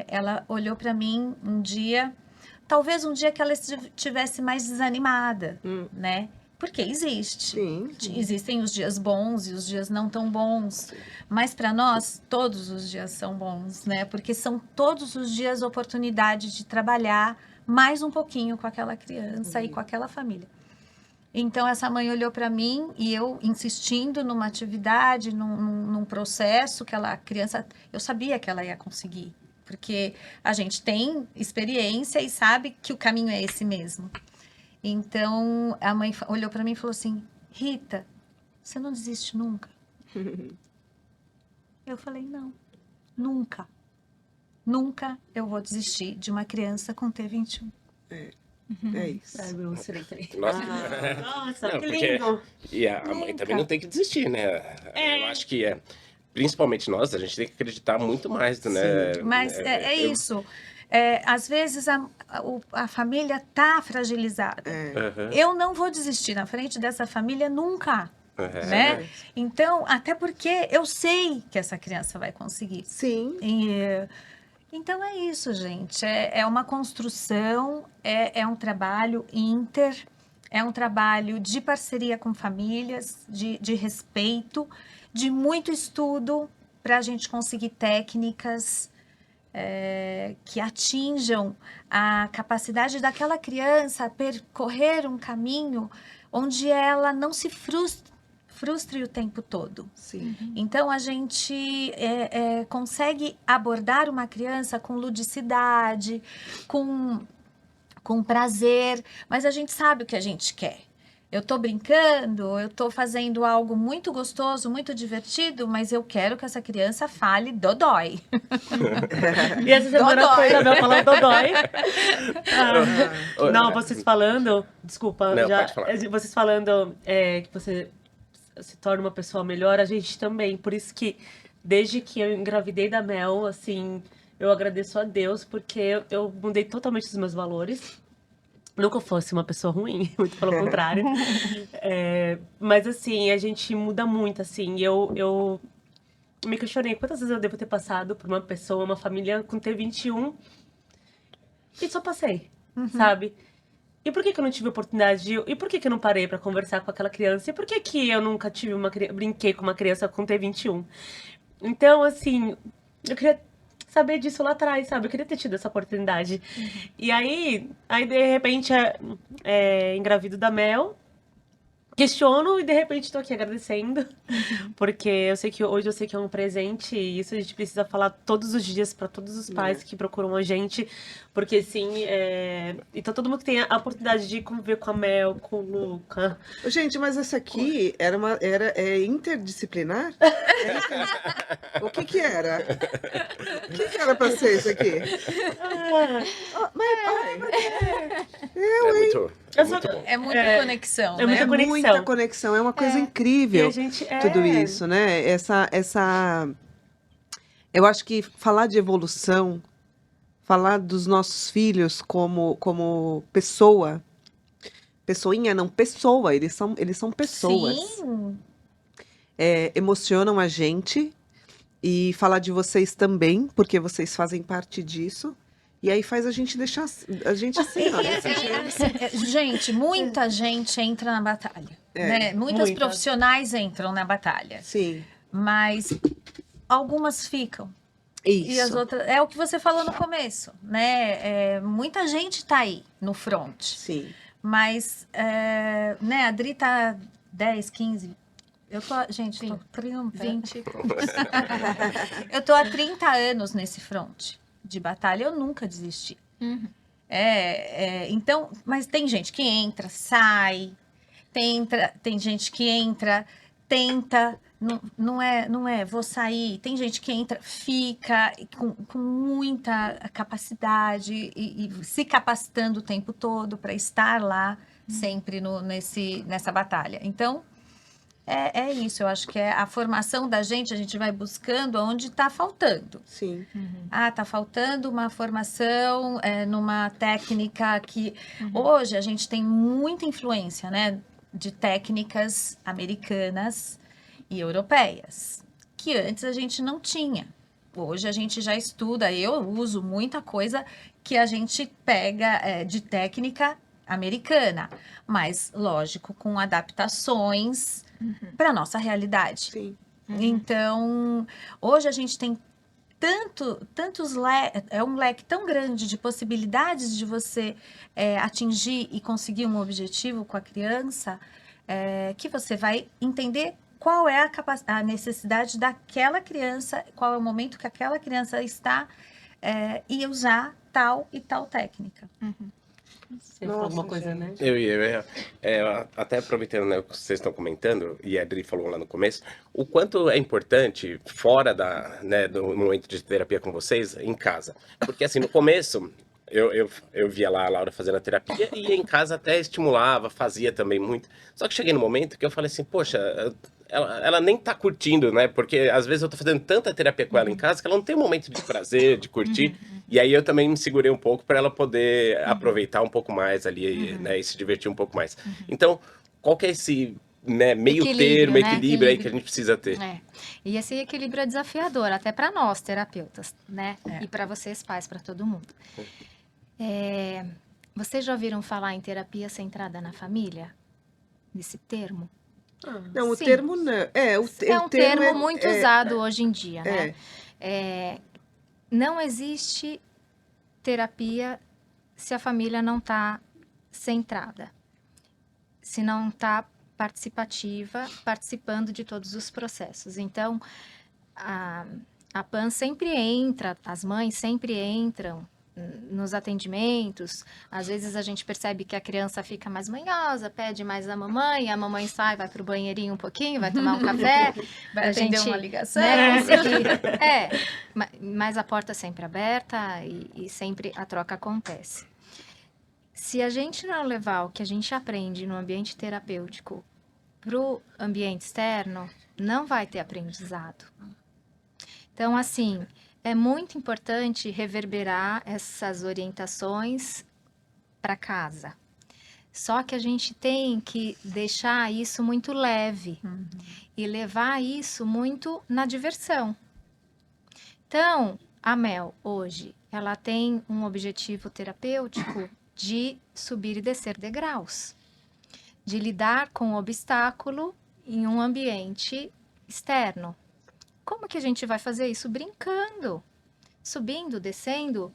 ela olhou para mim um dia, talvez um dia que ela estivesse mais desanimada, né? Porque existe. Sim. Existem os dias bons e os dias não tão bons. Mas para nós, todos os dias são bons, né? Porque são todos os dias oportunidade de trabalhar mais um pouquinho com aquela criança e com aquela família. Então, essa mãe olhou para mim e eu insistindo numa atividade, num processo que a criança... Eu sabia que ela ia conseguir, porque a gente tem experiência e sabe que o caminho é esse mesmo. Então, a mãe olhou para mim e falou assim, Rita, você não desiste nunca? Eu falei, não, nunca. Nunca eu vou desistir de uma criança com T21. É isso. Ai, meu, silêncio. Nossa. Nossa, Não, que porque- lindo. E a mãe também não tem que desistir, né? Eu acho que principalmente nós, a gente tem que acreditar muito mais, né? Mas eu- isso. Às vezes a família tá fragilizada. Aham, Eu não vou desistir na frente dessa família nunca. né? Então, até porque eu sei que essa criança vai conseguir. Sim. Então é isso, gente. É uma construção, é um trabalho é um trabalho de parceria com famílias, de respeito, de muito estudo para a gente conseguir técnicas que atinjam a capacidade daquela criança a percorrer um caminho onde ela não se frustre o tempo todo. Sim. Então, a gente consegue abordar uma criança com ludicidade, com prazer, mas a gente sabe o que a gente quer. Eu estou brincando, eu estou fazendo algo muito gostoso, muito divertido, mas eu quero que essa criança fale dodói. E essa semana Dodói. foi a Isabel falando dodói. Oi. Não, vocês falando... Desculpa, Não, já, pode falar. vocês falando que você se torna uma pessoa melhor, a gente também. Por isso que, desde que eu engravidei da Mel, assim, eu agradeço a Deus, porque eu mudei totalmente os meus valores. Nunca fosse uma pessoa ruim, muito pelo contrário. Mas, assim, a gente muda muito, assim. Eu me questionei quantas vezes eu devo ter passado por uma pessoa, uma família com T21 e só passei, sabe? E por que que eu não tive oportunidade de... E por que que eu não parei pra conversar com aquela criança? E por que que eu nunca tive brinquei com uma criança com T21? Então, assim, eu queria saber disso lá atrás, sabe? Eu queria ter tido essa oportunidade. E aí de repente, engravido da Mel, questiono e de repente tô aqui agradecendo, porque hoje eu sei que é um presente e isso a gente precisa falar todos os dias para todos os pais que procuram a gente, porque sim, então todo mundo que tem a oportunidade de conviver com a Mel, com o Luca. Gente, mas essa aqui é interdisciplinar? O que que era? O que que era pra ser isso aqui? É muito bom. É muita conexão, é né? muita conexão. Muita conexão, é uma coisa E incrível. a gente Tudo isso, né? Eu acho que falar de evolução, falar dos nossos filhos como pessoinha não, pessoa, eles são pessoas. Sim, Emocionam a gente e falar de vocês também, porque vocês fazem parte disso. E aí faz a gente deixar a gente assim, ó. gente, muita gente entra na batalha, né? Muitas muita. profissionais entram na batalha, Sim, mas algumas ficam. E as isso. outras, é o que você falou no começo, né? Muita gente tá aí no front, Sim. mas, né, a Dri tá 10, 15, eu tô, gente, tô 20 e poucos. eu tô há 30 anos nesse front de batalha, eu nunca desisti. Uhum. Então, mas tem gente que entra, sai, tem gente que entra, tenta, não é, vou sair. Tem gente que entra, fica com muita capacidade e se capacitando o tempo todo para estar lá sempre nessa batalha. Então, é isso, eu acho que a formação da gente, a gente vai buscando onde está faltando. Sim. Tá faltando uma formação numa técnica que hoje a gente tem muita influência, né, de técnicas americanas e europeias, que antes a gente não tinha. Hoje a gente já estuda, eu uso muita coisa que a gente pega de técnica americana, mas lógico, com adaptações para a nossa realidade. Sim. Então, hoje a gente tem um leque tão grande de possibilidades de você atingir e conseguir um objetivo com a criança, que você vai entender qual é a necessidade daquela criança, qual é o momento que aquela criança está, e usar tal e tal técnica. Você falou alguma coisa, né? Até aproveitando, né, o que vocês estão comentando, e a Adri falou lá no começo, o quanto é importante, fora do momento de terapia com vocês, em casa. Porque, assim, no começo, eu via lá a Laura fazendo a terapia e em casa até estimulava, fazia também muito. Só que cheguei no momento que eu falei assim, poxa, ela nem tá curtindo, né? Porque às vezes eu tô fazendo tanta terapia com ela em casa que ela não tem um momento de prazer, de curtir. E aí eu também me segurei um pouco para ela poder aproveitar um pouco mais ali, né? E se divertir um pouco mais. Então, qual que é esse né, meio Equilíbrio, termo, né? equilíbrio aí que a Equilíbrio. gente precisa ter. É. E esse equilíbrio é desafiador, até para nós, terapeutas, né? É. E para vocês, pais, para todo mundo. Vocês já ouviram falar em terapia centrada na família? Nesse termo? Não, o Sim. termo não. É um termo muito é, usado hoje em dia, né? é. Não existe terapia se a família não está centrada, se não está participativa, participando de todos os processos. Então, a PAN sempre entra, as mães sempre entram nos atendimentos. Às vezes a gente percebe que a criança fica mais manhosa, pede mais a mamãe sai, vai pro banheirinho um pouquinho, vai tomar um café. Vai a atender gente, uma ligação. né, conseguir. Mas a porta sempre aberta e sempre a troca acontece. Se a gente não levar o que a gente aprende no ambiente terapêutico pro ambiente externo, não vai ter aprendizado. Então, assim, é muito importante reverberar essas orientações para casa. Só que a gente tem que deixar isso muito leve e levar isso muito na diversão. Então, a Mel, hoje, ela tem um objetivo terapêutico de subir e descer degraus, de lidar com o obstáculo em um ambiente externo. Como que a gente vai fazer isso? Brincando, subindo, descendo,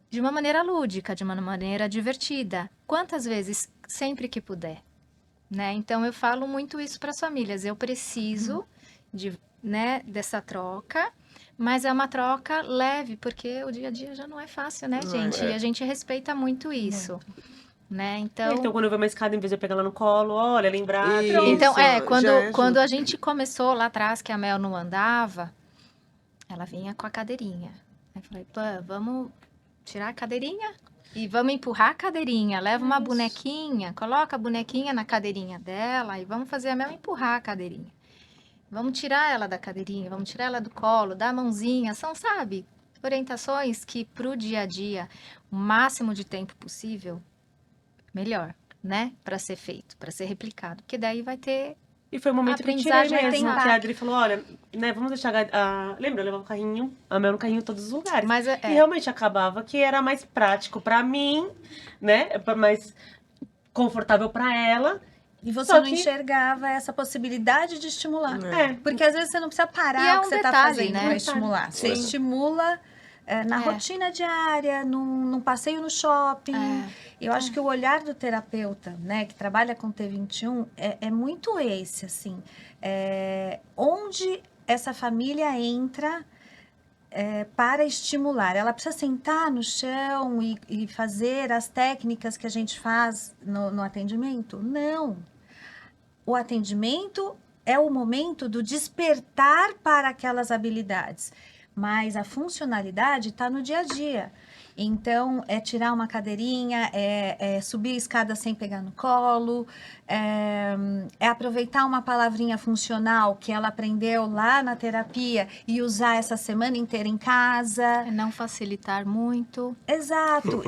de uma maneira lúdica, de uma maneira divertida. Quantas vezes? Sempre que puder, né? Então, eu falo muito isso para as famílias. Eu preciso dessa troca, mas é uma troca leve, porque o dia a dia já não é fácil, né, gente? E a gente respeita muito isso. Né? Então, quando eu ver uma escada, em vez de eu pegar ela no colo, olha, lembrar. Isso. Então, já quando ajuda. a gente começou lá atrás, que a Mel não andava, ela vinha com a cadeirinha. Aí eu falei, pã, vamos tirar a cadeirinha e vamos empurrar a cadeirinha. Leva uma bonequinha, coloca a bonequinha na cadeirinha dela e vamos fazer a Mel empurrar a cadeirinha. Vamos tirar ela da cadeirinha, vamos tirar ela do colo, dar a mãozinha. São, sabe, orientações que pro dia a dia, o máximo de tempo possível, melhor, né? Para ser feito, para ser replicado. Porque daí vai ter... E foi o momento que eu tirei aprendizagem vai ter mesmo. Que impacto. a Adri falou, olha, né, vamos deixar lembra, eu levava o carrinho, a Mel no carrinho em todos os lugares. Mas E realmente acabava que era mais prático pra mim, né? Mais confortável pra ela. E você Só não que- enxergava essa possibilidade de estimular. É. Porque às vezes você não precisa E parar é o que um você está detalhe, fazendo né? para estimular. Você Sim. estimula na rotina diária, num passeio no shopping. Eu acho que o olhar do terapeuta, né, que trabalha com T21, é muito esse, assim. Onde essa família entra para estimular. Ela precisa sentar no chão e fazer as técnicas que a gente faz no atendimento? Não. O atendimento é o momento do despertar para aquelas habilidades, mas a funcionalidade está no dia a dia. Então, é tirar uma cadeirinha, é subir a escada sem pegar no colo, é aproveitar uma palavrinha funcional que ela aprendeu lá na terapia e usar essa semana inteira em casa. É não facilitar muito. Exato.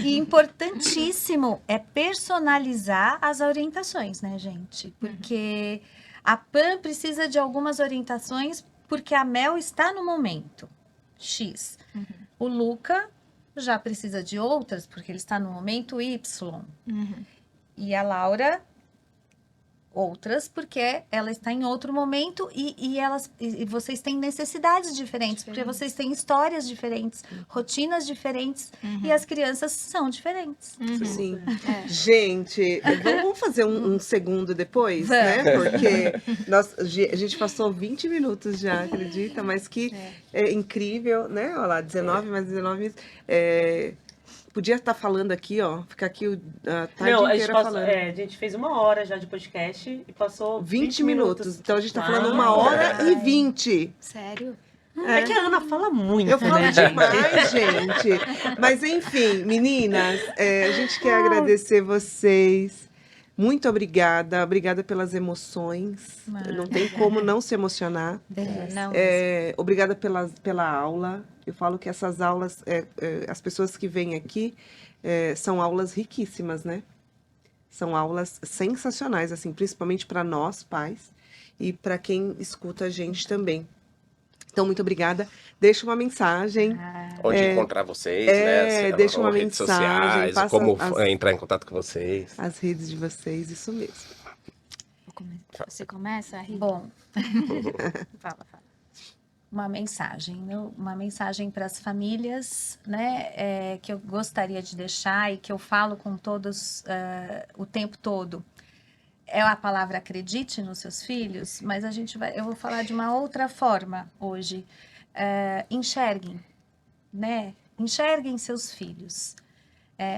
E importantíssimo é personalizar as orientações, né, gente? Porque a PAN precisa de algumas orientações porque a Mel está no momento X. O Luca já precisa de outras porque ele está no momento Y. E a Laura, outras porque ela está em outro momento e vocês têm necessidades diferentes, porque vocês têm histórias diferentes, rotinas diferentes e as crianças são diferentes. Sim. Gente, vamos fazer um segundo depois, né? Porque a gente passou 20 minutos já, acredita? Mas que é incrível, né? Olha lá, 19 mais 19 minutos. Podia estar falando aqui, ó. Ficar aqui a tarde Não, a gente, inteira passou, falando. a gente fez 1 hora já de podcast e passou 20 minutos. Então a gente tá falando Ai. 1 hora e 20. Sério? É que a Ana fala muito, Eu falo né, gente? demais, gente. Mas enfim, meninas, a gente quer agradecer vocês. Muito obrigada. Obrigada pelas emoções. Não tem como não se emocionar. Não. Obrigada pela aula. Eu falo que essas aulas, as pessoas que vêm aqui, são aulas riquíssimas, né? São aulas sensacionais, assim, principalmente para nós, pais, e para quem escuta a gente também. Então, muito obrigada. Deixa uma mensagem. Onde encontrar vocês, né? Deixa Ou uma redes mensagem, sociais, ou passa como entrar em contato com vocês. as redes de vocês, isso mesmo. Você começa, Rita? Bom, fala. Uma mensagem para as famílias, né, que eu gostaria de deixar e que eu falo com todos o tempo todo. É a palavra acredite nos seus filhos, mas eu vou falar de uma outra forma hoje. Enxerguem, né? Enxerguem seus filhos.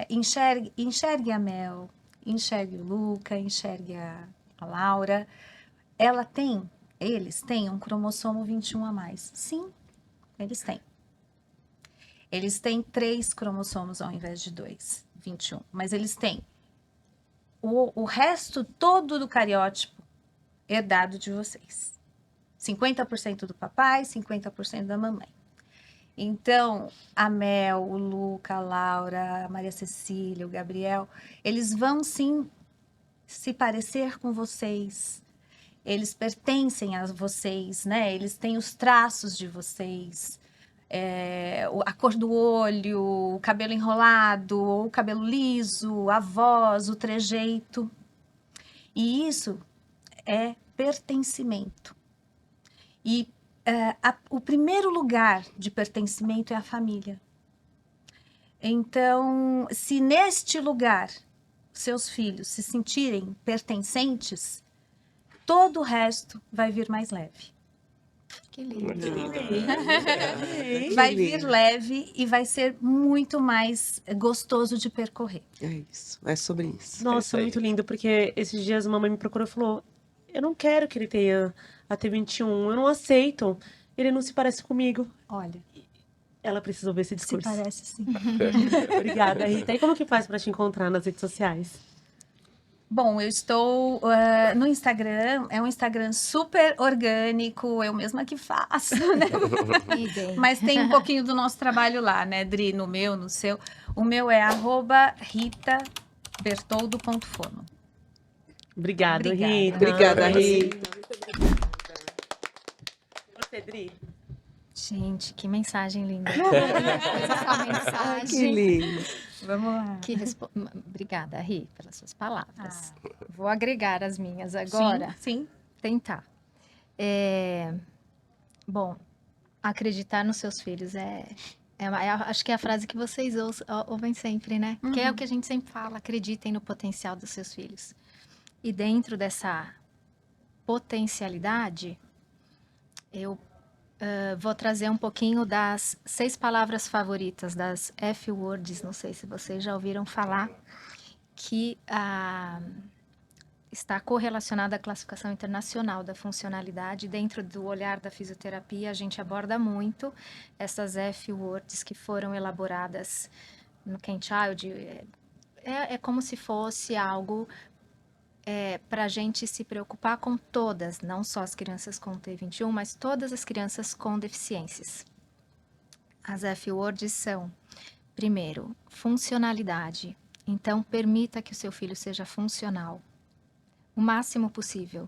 Enxergue a Mel, enxergue o Luca, enxergue a Laura. Eles têm um cromossomo 21 a mais. Sim, eles têm. Eles têm 3 cromossomos ao invés de 2, 21. Mas eles têm o resto todo do cariótipo herdado de vocês. 50% do papai, 50% da mamãe. Então, a Mel, o Luca, a Laura, a Maria Cecília, o Gabriel, eles vão sim se parecer com vocês. Eles pertencem a vocês, né? Eles têm os traços de vocês. A cor do olho, o cabelo enrolado, ou o cabelo liso, a voz, o trejeito. E isso é pertencimento. E o primeiro lugar de pertencimento é a família. Então, se neste lugar seus filhos se sentirem pertencentes, todo o resto vai vir mais leve. Que lindo. Que lindo. Vai vir leve e vai ser muito mais gostoso de percorrer. É isso, é sobre isso. isso Nossa, aí. muito lindo, porque esses dias uma mãe me procurou e falou: eu não quero que ele tenha a T21, eu não aceito. Ele não se parece comigo. Olha, Ela precisou ver esse se discurso. parece sim. Obrigada, Rita. E como que faz pra te encontrar nas redes sociais? Bom, eu estou no Instagram, é um Instagram super orgânico, eu mesma que faço, né? Idem. Mas tem um pouquinho do nosso trabalho lá, né, Dri? No meu, no seu. O meu é @ritabertoldo.fono. Obrigada, Obrigada. Rita. Obrigada, Rita. E você, Dri? Gente, que mensagem linda. Essa mensagem. Que lindo. Vamos lá. Obrigada, Ri, pelas suas palavras. Vou agregar as minhas agora. Sim. Tentar. Bom, acreditar nos seus filhos acho que é a frase que vocês ouvem sempre, né? Que é o que a gente sempre fala, acreditem no potencial dos seus filhos. E dentro dessa potencialidade, eu vou trazer um pouquinho das 6 palavras favoritas, das F-words, não sei se vocês já ouviram falar, que está correlacionada à classificação internacional da funcionalidade. Dentro do olhar da fisioterapia, a gente aborda muito essas F-words que foram elaboradas no Ken Child. É como se fosse algo para a gente se preocupar com todas, não só as crianças com T21, mas todas as crianças com deficiências. As F-words são, primeiro, funcionalidade. Então, permita que o seu filho seja funcional o máximo possível.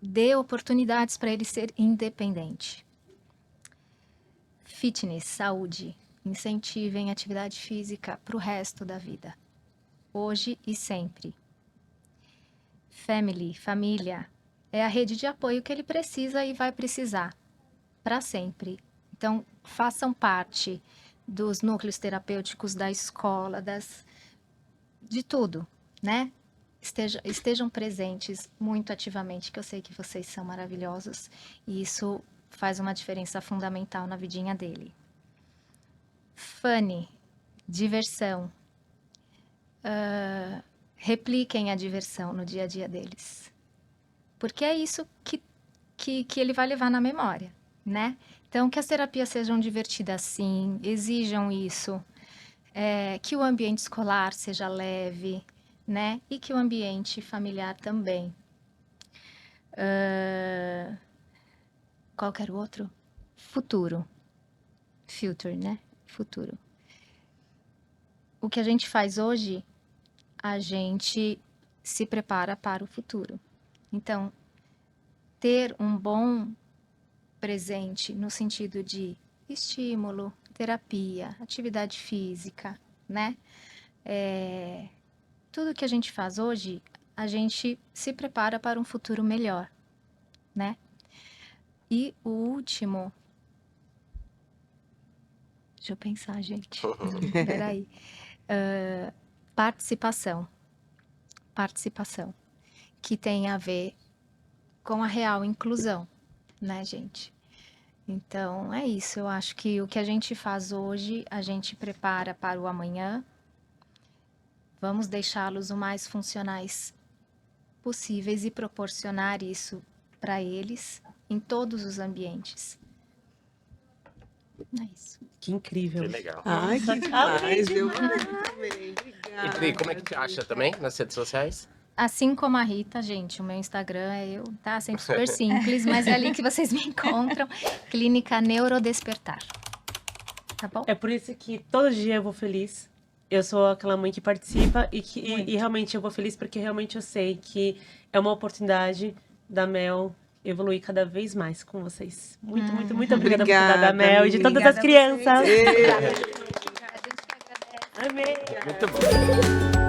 Dê oportunidades para ele ser independente. Fitness, saúde. Incentivem atividade física para o resto da vida. Hoje e sempre. Family, família, é a rede de apoio que ele precisa e vai precisar para sempre. Então, façam parte dos núcleos terapêuticos da escola, de tudo, né? Estejam presentes muito ativamente, que eu sei que vocês são maravilhosos e isso faz uma diferença fundamental na vidinha dele. Funny, diversão. Repliquem a diversão no dia a dia deles. Porque é isso que ele vai levar na memória, né? Então, que as terapias sejam divertidas sim, exijam isso. Que o ambiente escolar seja leve, né? E que o ambiente familiar também. Qual que era o outro? Futuro. future, né? Futuro. O que a gente faz hoje, a gente se prepara para o futuro. Então, ter um bom presente no sentido de estímulo, terapia, atividade física, né? Tudo que a gente faz hoje, a gente se prepara para um futuro melhor, né? E o último... Deixa eu pensar, gente. Peraí. Participação. Participação. Que tem a ver com a real inclusão, né, gente? Então, é isso. Eu acho que o que a gente faz hoje, a gente prepara para o amanhã. Vamos deixá-los o mais funcionais possíveis e proporcionar isso para eles em todos os ambientes. É isso. Que incrível. Que legal. Ai, que demais. Eu amei também. E Obrigada. Pri, como é que te acha também nas redes sociais? Assim como a Rita, gente, o meu Instagram é eu, tá? Sempre super simples, mas é ali que vocês me encontram. Clínica Neurodespertar. Tá bom? É por isso que todo dia eu vou feliz. Eu sou aquela mãe que participa e realmente eu vou feliz porque realmente eu sei que é uma oportunidade da Mel evoluir cada vez mais com vocês. Muito, muito, muito obrigada por cuidar da Obrigada, Mel e de todas as amiga. crianças. Ei. A gente que agradece. Amei. Muito bom.